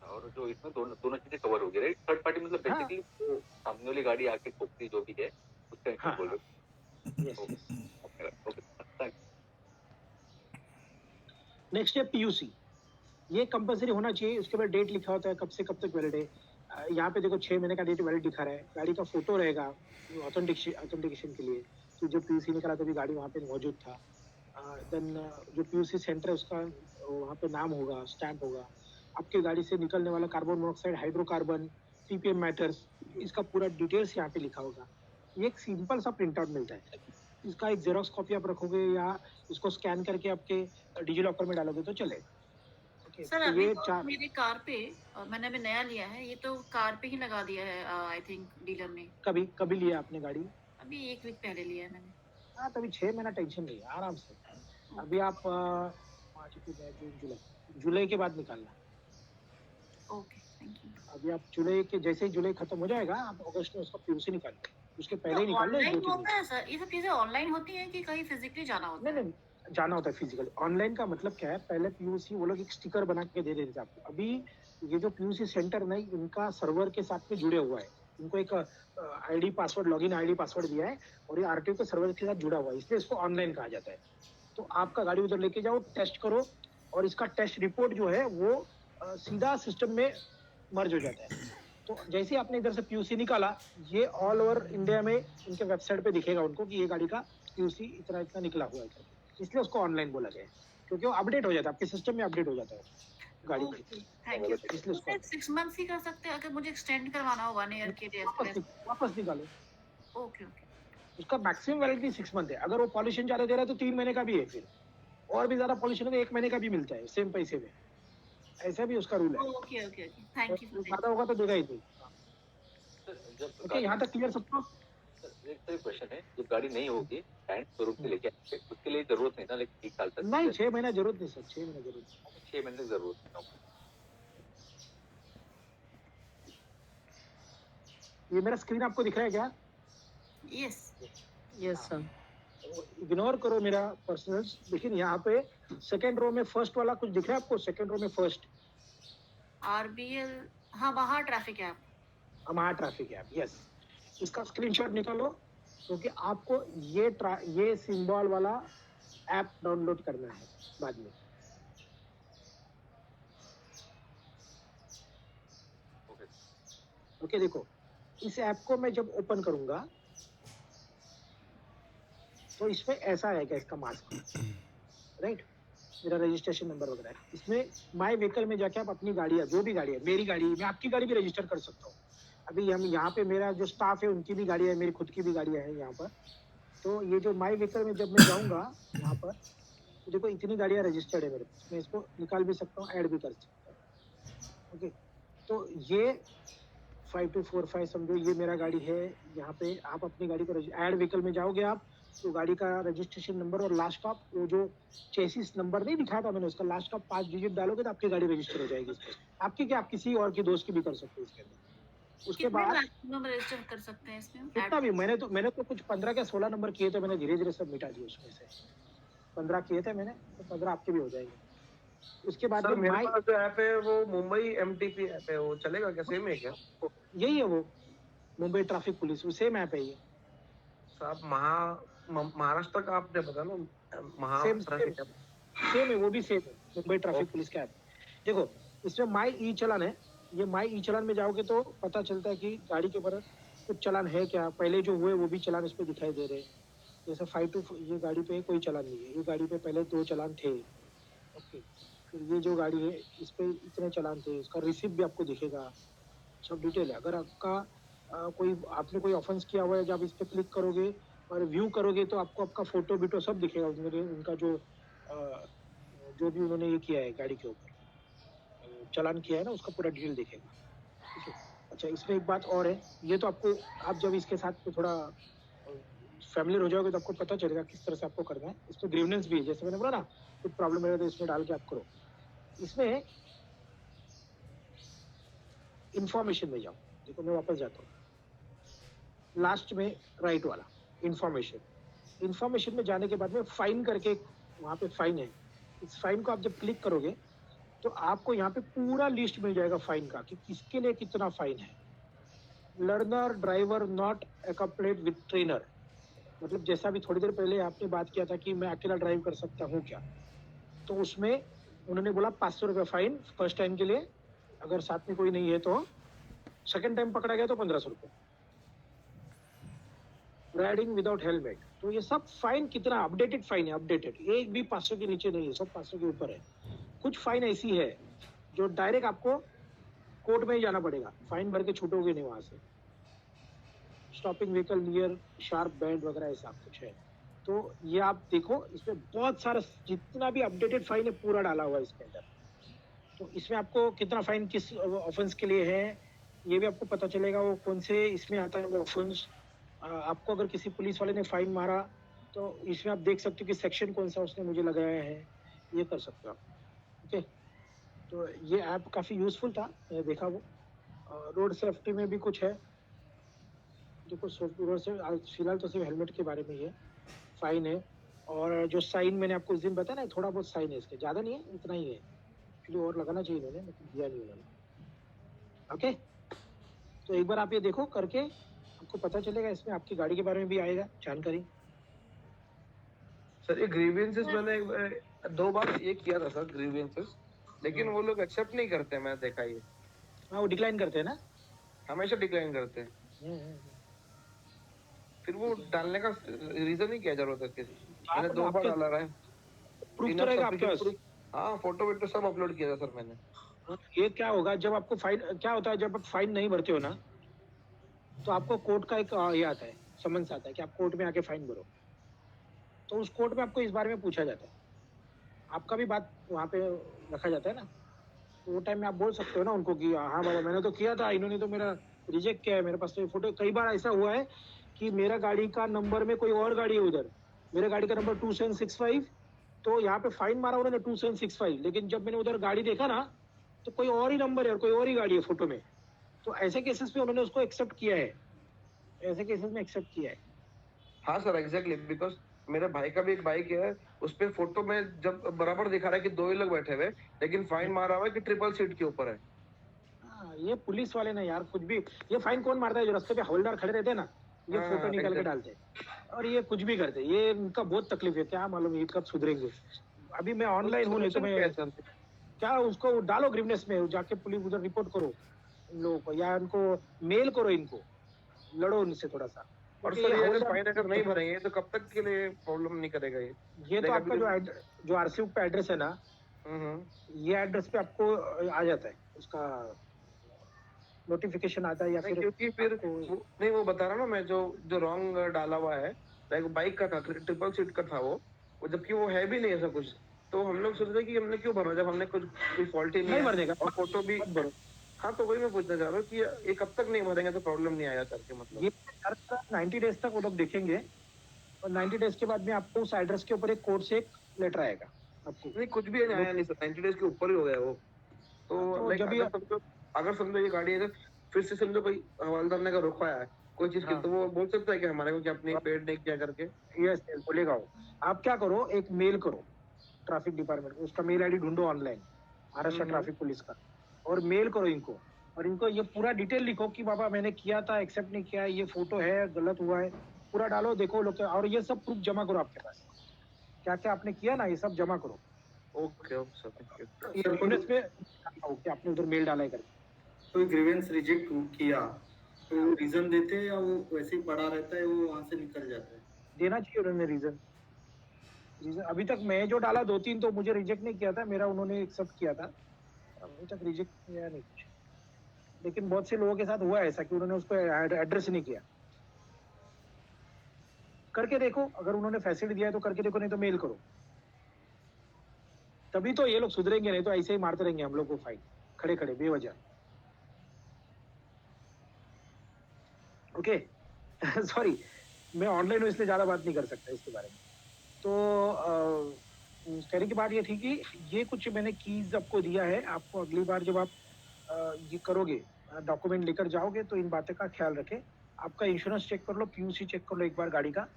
और जो इसमें दोनों चीजें कवर हो गई, राइट? थर्ड पार्टी मतलब बेसिकली तो सामने वाली गाड़ी आके ठोकती जो भी है उसका इंश्योरेंस बोल रहे हो। ओके, नेक्स्ट है PUC, ये कंपलसरी होना चाहिए। उसके बाद डेट लिखा होता है कब से कब तक वैलिड है। यहाँ पे देखो 6 महीने का डेट वैलिड दिखा रहा है। गाड़ी का फोटो रहेगा ऑथेंटिकेशन के लिए कि जो PUC निकला तभी गाड़ी वहाँ पे मौजूद था। देन जो PUC सेंटर है उसका वहाँ पे नाम होगा, स्टैंप होगा। आपकी गाड़ी से निकलने वाला carbon monoxide, hydrocarbon, PPM matters, इसका पूरा डिटेल्स यहाँ पे लिखा होगा। ये एक सिंपल सा प्रिंट आउट मिलता है, इसका एक जेरोक्स कॉपी आप रखोगे या इसको स्कैन करके आपके डिजिलॉकर में डालोगे तो चले। सर अभी तो मेरी कार पे मैंने अभी नया लिया है, ये तो कार पे ही लगा दिया है आई थिंक डीलर ने। कभी लिया आपने गाड़ी? अभी 1 वीक पहले लिया है मैंने। हाँ, तभी 6 महीना टेंशन नहीं है, आराम से। अभी आप 5 जुलाई के बाद निकालना। Okay, thank you. अभी आप जुलाई के जैसे ही जुलाई खत्म हो जाएगा आप अगस्त में उसका PUC निकाल लो, उसके पहले ही निकाल लो। ऑनलाइन होता है सर, ये सब चीजें ऑनलाइन होती हैं कि कहीं फिजिकली जाना होता है? नहीं, जाना होता है फिजिकली। ऑनलाइन का मतलब क्या है, पहले PUC वो लोग एक स्टिकर बना के दे देते थे आपको। अभी ये जो PUC सेंटर नहीं, इनका सर्वर के साथ में जुड़े हुआ है, इनको एक ID password, login ID password दिया है और ये RTO के सर्वर के साथ जुड़ा हुआ है, इसलिए इसको ऑनलाइन कहा जाता है। तो आपका गाड़ी उधर लेके जाओ, टेस्ट करो और इसका टेस्ट रिपोर्ट जो है वो सीधा सिस्टम में मर्ज हो जाता है। तो जैसे ही आपने इधर से PUC निकाला, ये ऑल ओवर इंडिया में इनके वेबसाइट पे दिखेगा उनको कि ये गाड़ी का PUC इतना इतना निकला हुआ है, इसलिए उसको ऑनलाइन बोला गया है, क्योंकि वो अपडेट हो जाता है, आपके सिस्टम में अपडेट हो जाता है गाड़ी का। Thank you. इसलिए उसको 6 मंथ्स ही कर सकते हैं, अगर मुझे एक्सटेंड करवाना हो 1 ईयर के लिए? वापस निकालो। ओके। उसका मैक्सिमम वैलिडिटी 6 मंथ है। अगर वो पॉल्यूशन ज्यादा दे रहा है तो 3 महीने का भी है, फिर और भी ज्यादा पॉल्यूशन है तो 1 महीने का भी मिलता है सेम पैसे में, ऐसा भी उसका रूल है। Okay, thank you. ज्यादा होगा तो देगा ही नहीं। ओके, यहाँ तक क्लियर सबको? एक क्वेश्चन है, जब गाड़ी नहीं होगी बैंक स्वरूप से लेके आएंगे, उसके लिए जरूरत नहीं ना, लेकिन 1 साल तक नहीं, 6 महीना जरूरत नहीं सर, 6 महीना जरूरत नहीं। 6 महीने तक जरूरत नहीं। ये मेरा स्क्रीन आपको दिख रहा है क्या? यस। Yes sir. इग्नोर करो मेरा पर्सनल्स, लेकिन यहाँ पे सेकंड रो में फर्स्ट वाला कुछ दिख रहा है आपको? सेकंड रो में फर्स्ट RBL, हाँ बाहर ट्रैफिक ऐप। हमारा ट्रैफिक ऐप, यस। इसका स्क्रीनशॉट निकालो, क्योंकि आपको ये सिंबल वाला ऐप डाउनलोड करना है बाद में। ओके, देखो इस ऐप को मैं जब ओपन करूंगा तो इसमें ऐसा आएगा इसका मास्क, राइट? मेरा रजिस्ट्रेशन नंबर वगैरह है इसमें। माय व्हीकल में जाके आप अपनी गाड़ियाँ, जो भी गाड़ी है, मेरी गाड़ी, मैं आपकी गाड़ी भी रजिस्टर कर सकता हूँ। अभी हम यहाँ पे मेरा जो स्टाफ है उनकी भी गाड़ियाँ है, मेरी खुद की भी गाड़ियाँ हैं यहाँ पर। तो ये जो माय व्हीकल में जब मैं जाऊँगा यहाँ पर, तो देखो इतनी गाड़ियाँ रजिस्टर्ड है मेरे पास, मैं इसको निकाल भी सकता हूँ, ऐड भी कर सकता हूँ। ओके, तो ये 5245 समझो ये मेरा गाड़ी है। यहाँ पे आप अपनी गाड़ी को ऐड व्हीकल में जाओगे आप, तो गाड़ी का रजिस्ट्रेशन नंबर और लास्ट का वो जो चेसिस नंबर नहीं दिखाया था मैंने, उसका लास्ट का 5 डिजिट डालोगे तो आपकी गाड़ी रजिस्टर हो जाएगी इसमें। आपकी क्या, आप किसी और की दोस्त की भी कर सकते हो इसके अंदर। उसके बाद मैक्सिमम रजिस्टर कर सकते हैं इसमें? कितना भी, मैंने तो कुछ 15 या 16 नंबर किए थे, मैंने धीरे धीरे सब मिटा दिए उसमें से। 15 किए थे मैंने, तो 15 आपके भी हो जाएंगे। उसके बाद सर में मेरे पास जो ऐप है वो मुंबई MTP ऐप है, वो चलेगा क्या? सेम है क्या? यही है वो, मुंबई ट्रैफिक पुलिस, वो सेम ऐप है ये। साहब महाराष्ट्र का आपने बता ना, सेम है, वो भी सेम है, मुंबई ट्रैफिक पुलिस का ऐप। देखो इसमें माई ई चलान है, ये माई ई चलान में जाओगे तो पता चलता है कि गाड़ी के ऊपर कुछ चलान है क्या, पहले जो हुए वो भी चलान इस पे दिखाई दे रहे हैं। जैसे 52 ये गाड़ी पे कोई चलान नहीं है, ये गाड़ी पे पहले 2 चलान थे। ओके, फिर ये जो गाड़ी है इस पे इतने चलान थे, इसका रिसिप्ट भी आपको दिखेगा, सब डिटेल है। अगर आपका आपने कोई ऑफेंस किया हुआ है, जब इस पे क्लिक करोगे और व्यू करोगे तो आपको आपका फोटो बिटो सब दिखेगा, उनका जो भी उन्होंने ये किया है गाड़ी के ऊपर चलान किया है ना, उसका पूरा डिटेल दिखेगा, ठीक है। अच्छा, इसमें एक बात और है, ये तो आपको, आप जब इसके साथ थोड़ा फैमिलियर हो जाओगे तो आपको पता चलेगा किस तरह से आपको करना है। इसमें ग्रीवनेंस भी है, जैसे मैंने बोला ना, कुछ प्रॉब्लम है तो इसमें डाल के आप करो। इसमें इंफॉर्मेशन में जाओ, देखो मैं वापस जाता हूँ लास्ट में, राइट वाला इंफॉर्मेशन में जाने के बाद में फाइन करके वहाँ पे फाइन है। इस फाइन को आप जब क्लिक करोगे तो आपको यहाँ पे पूरा लिस्ट मिल जाएगा फाइन का, कि किसके लिए कितना फाइन है। Learner driver not accompanied with trainer, मतलब जैसा भी थोड़ी देर पहले आपने बात किया था कि मैं अकेला ड्राइव कर सकता हूँ क्या, तो उसमें उन्होंने बोला 500 रुपये फाइन फर्स्ट टाइम के लिए, अगर साथ में कोई नहीं है तो। सेकंड टाइम पकड़ा गया तो 1500 रुपये। राइडिंग विदाउट हेलमेट, तो ये सब फाइन कितना अपडेटेड फाइन है, अपडेटेड, एक भी 500 के नीचे नहीं है, सब 500 के ऊपर है। कुछ फाइन ऐसी है जो डायरेक्ट आपको कोर्ट में ही जाना पड़ेगा, फाइन भर के छूटोगे नहीं वहां से। Stopping vehicle near sharp band वगैरह ऐसा कुछ है। तो ये आप देखो, इसमें बहुत सारा जितना भी अपडेटेड फाइन है पूरा डाला हुआ है इसके अंदर। तो इसमें आपको कितना फाइन किस ऑफेंस के लिए है ये भी आपको पता चलेगा, वो कौन से इसमें आता है वो ऑफेंस। आपको अगर किसी पुलिस वाले ने फाइन मारा तो इसमें आप देख सकते हो कि सेक्शन कौन सा उसने मुझे लगाया है, ये कर सकते हो आप। ओके, तो ये ऐप काफ़ी यूज़फुल था, मैंने देखा वो। रोड सेफ्टी में भी कुछ है, देखो रोड से फिलहाल तो सिर्फ हेलमेट के बारे में ही है, फाइन है। और जो साइन मैंने आपको उस दिन बताया ना, थोड़ा बहुत साइन है इसके, ज़्यादा नहीं है, इतना ही है, फिर और लगाना चाहिए इन्होंने, लेकिन दिया नहीं उन्होंने। ओके, तो एक बार आप ये देखो करके, आपको पता चलेगा, इसमें आपकी गाड़ी के बारे में भी आएगा जानकारी। सर ये ग्रीवेंसेस मैंने 2 बार ये किया था सर, ग्रीवेंसेस, लेकिन वो लोग एक्सेप्ट नहीं करते, मैं देखा ये। हाँ, वो डिक्लाइन करते हैं ना, हमेशा डिक्लाइन करते हैं। फिर वो डालने का रीजन ही क्या जरूरत है किसी, मैंने 2 बार डाला रहा है, प्रूफ तो रहेगा आपके पास। हाँ, फोटो वीडियो सब अपलोड किया था सर मैंने। ये क्या होगा, जब आपको फाइन, क्या होता है जब आप फाइन नहीं भरते हो ना, तो आपको कोर्ट का एक ये आता है, समन्स आता है कि आप कोर्ट में आके फाइन भरो। तो उस कोर्ट में आपको इस बारे में पूछा जाता है, आपका भी बात वहाँ पे रखा जाता है ना, तो वो टाइम में आप बोल सकते हो ना उनको कि हाँ बाबा मैंने तो किया था, इन्होंने तो मेरा रिजेक्ट किया है, मेरे पास तो ये फोटो। कई बार ऐसा हुआ है कि मेरा गाड़ी का नंबर में कोई और गाड़ी है उधर, मेरे गाड़ी का नंबर 2765, तो यहाँ पे फाइन मारा उन्होंने 2765, लेकिन जब मैंने उधर गाड़ी देखा ना तो कोई और ही नंबर है और कोई और ही गाड़ी है फोटो में, तो ऐसे केसेस में उन्होंने उसको एक्सेप्ट किया है, ऐसे केसेस में एक्सेप्ट किया है। हाँ सर एग्जैक्टली, बिकॉज मेरे भाई का भी एक बाइक है, उस पे फोटो में जब बराबर दिखा रहा है कि 2 ही लोग बैठे हुए, लेकिन फाइन मारा हुआ है कि ट्रिपल सीट के ऊपर है। हाँ, ये पुलिस वाले ना यार कुछ भी, ये फाइन कौन मारता है? जो रास्ते पे हवलदार खड़े रहते हैं ना, ये हाँ, फोटो निकाल के exactly. डालते हैं और ये कुछ भी करते हैं। ये इनका बहुत तकलीफ है, क्या मालूम ये कब सुधरेंगे। अभी मैं ऑनलाइन हूँ, नहीं तो मैं क्या, उसको डालो ग्रीवनेस में, जाके पुलिस उधर रिपोर्ट करो इन लोगों को, या इनको मेल करो, इनको लड़ो उनसे थोड़ा सा। और क्योंकि सर ये अगर हवलदार- फाइन अगर नहीं भरेंगे तो कब तक के लिए प्रॉब्लम नहीं करेगा ये? ये तो आपका जो आरसी बुक पे एड्रेस है ना, ये एड्रेस पे आपको आ जाता है, उसका नोटिफिकेशन आता है, या नहीं, फिर क्योंकि फिर नहीं, वो बता रहा ना मैं, जो जो रॉन्ग डाला हुआ है, लाइक बाइक का था, ट्रिपल सीट का था वो जबकि वो है भी नहीं ऐसा कुछ, तो हम लोग सोच रहे कि हमने क्यों भरा जब हमने कुछ कोई फॉल्ट ही नहीं नहीं है भरने का और फोटो भी। मत भरो। हाँ, तो वही मैं पूछना चाह रहा हूँ कि ये कब तक नहीं भरेंगे तो प्रॉब्लम नहीं आएगा करके, मतलब ये 90 डेज तक वो लोग देखेंगे, और 90 डेज के बाद में आपको उस एड्रेस के ऊपर एक कोर्ट से एक लेटर आएगा आपको। नहीं, कुछ भी आया नहीं सर, 90 डेज के ऊपर ही हो गया वो तो। तो लाइक जब अगर समझो ये गाड़ी अगर फिर से समझो कोई हवलदार ने अगर रोका है कोई चीज की, हाँ। तो वो बोल सकता है कि हमारे को क्या अपनी पेड नहीं किया करके? यस, बोलेगा वो। आप क्या करो, एक मेल करो ट्रैफिक डिपार्टमेंट को, उसका मेल आईडी ढूंढो ऑनलाइन, महाराष्ट्र ट्रैफिक पुलिस का, और मेल करो इनको, और इनको ये पूरा डिटेल लिखो कि बाबा मैंने किया था, एक्सेप्ट नहीं किया, ये फोटो है, गलत हुआ है, पूरा डालो, देखो लोग, और ये सब प्रूफ जमा करो आपके पास, क्या क्या आपने किया ना, ये सब जमा करो। Okay okay sir, thank you. ये यूनिट पे कि आपने उधर मेल डाला है करके। कोई ग्रीवेंस रिजेक्ट किया तो रीजन देते हैं या वो वैसे ही पड़ा रहता है, वो वहां से निकल जाता है? देना चाहिए उन्होंने रीजन। अभी तक मैं जो डाला 2-3 तो मुझे रिजेक्ट नहीं किया था, मेरा उन्होंने एक्सेप्ट किया था, अभी तक रिजेक्ट किया नहीं कुछ। लेकिन बहुत से लोगों के साथ हुआ है ऐसा कि उन्होंने उसको एड्रेस नहीं किया। करके देखो, अगर उन्होंने फैसिलिटी दिया है तो करके देखो, नहीं तो मेल करो, तभी तो ये लोग सुधरेंगे, नहीं तो ऐसे ही मारते रहेंगे हम लोग को फाइन, खड़े खड़े बेवजह। ओके सॉरी, मैं ऑनलाइन हूँ इसलिए ज्यादा बात नहीं कर सकता इसके बारे में। तो कहने की बात ये थी कि ये कुछ मैंने कीज आपको दिया है, आपको अगली बार जब आप ये करोगे, डॉक्यूमेंट लेकर जाओगे, तो इन बातों का ख्याल रखें। आपका इंश्योरेंस चेक कर लो, पीयूसी चेक कर लो एक बार गाड़ी का,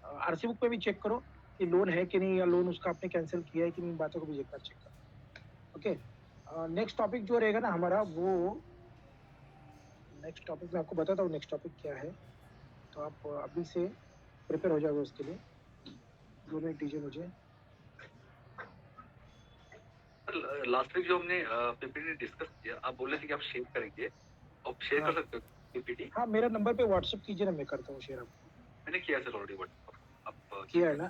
आरसी बुक पे भी चेक करो कि लोन है कि नहीं, या लोन उसका आपने कैंसिल किया है कि नहीं, इन बातों को भी एक बार चेक करो। ओके, नेक्स्ट टॉपिक जो रहेगा ना हमारा, वो नेक्स्ट टॉपिक मैं आपको बताता हूँ नेक्स्ट टॉपिक क्या है, तो आप अभी से प्रिपेयर हो जाओगे उसके लिए। 2 मिनट दीजिए मुझे। लास्ट वीक जो हमने पीपीटी डिस्कस किया, आप बोल रहे थे कि आप शेयर करेंगे, आप शेयर कर सकते हो पीपीटी? हाँ, मेरा नंबर पे व्हाट्सएप कीजिए ना, मैं करता हूँ शेयर आपको। मैंने किया सर ऑलरेडी व्हाट्सएप, आप किया है ना?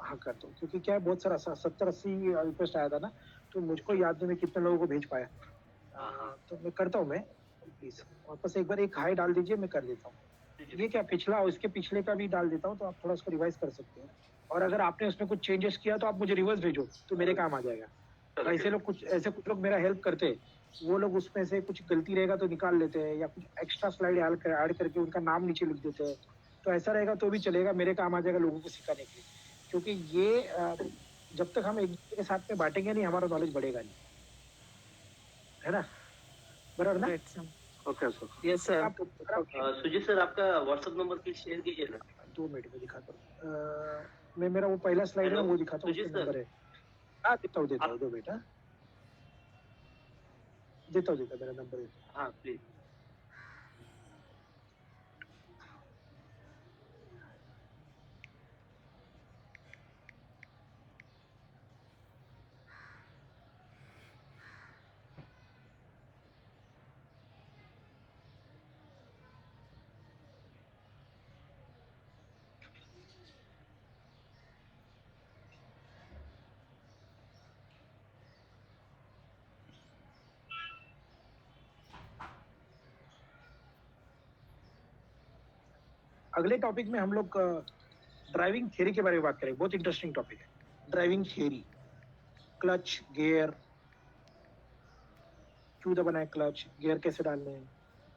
हाँ करता हूँ, क्योंकि क्या है, बहुत सारा 70-80 रिक्वेस्ट आया था ना, तो मुझको याद नहीं मैं कितने लोगों को भेज पाया। तो मैं करता हूँ, मैं प्लीज वापस एक बार एक हाई डाल दीजिए, मैं कर देता हूँ। ये क्या पिछला और इसके पिछले का भी डाल देता हूँ, तो आप थोड़ा उसको रिवाइज कर सकते हैं, और अगर आपने उसमें कुछ चेंजेस किया तो आप मुझे रिवर्स भेजो, तो मेरे काम आ जाएगा। ऐसे कुछ लोग मेरा हेल्प करते हैं, वो लोग उसमें से कुछ गलती रहेगा तो निकाल लेते हैं, या कुछ एक्स्ट्रा स्लाइड ऐड करके उनका नाम नीचे लिख देते हैं, तो ऐसा रहेगा तो भी चलेगा, मेरे काम आ जाएगा लोगों को सिखाने के लिए। क्योंकि ये जब तक हम एक दूसरे के साथ में बांटेंगे नहीं, हमारा नॉलेज बढ़ेगा नहीं, है ना? बराबर ना? Okay sir. Yes sir. Sujit sir, आपका व्हाट्सएप नंबर प्लीज शेयर कीजिए ना। 2 मिनट में दिखाता हूँ। मैं मेरा वो पहला स्लाइड है वो दिखाता हूँ, उसका नंबर है। हाँ देता हूँ 2 मिनट। हाँ देता हूँ मेरा नंबर है। हाँ प्लीज। अगले टॉपिक में हम लोग ड्राइविंग थियरी के बारे में बात करेंगे। बहुत इंटरेस्टिंग टॉपिक है ड्राइविंग थियरी। क्लच, गियर, क्यों दबाना है क्लच, गियर कैसे डालने हैं,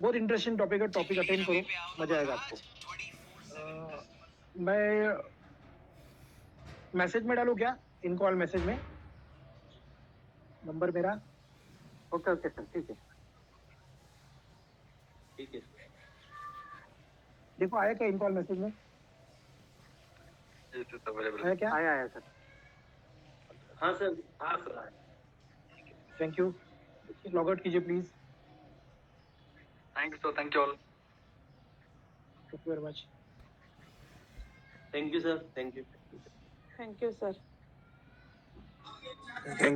बहुत इंटरेस्टिंग टॉपिक है। टॉपिक अटेंड करो, मजा आएगा आपको। मैं मैसेज में डालूं क्या, इन कॉल मैसेज में नंबर मेरा? ओके ओके सर, ठीक है। ठीक है देखो आया क्या इनकॉल मैसेज में, It is available. आया क्या? आया सर। हाँ sir. Thank you, log out कीजिए please. Thank you, sir. Thank you all. Thank you very much. Thank you sir, thank you. Thank you sir. Thank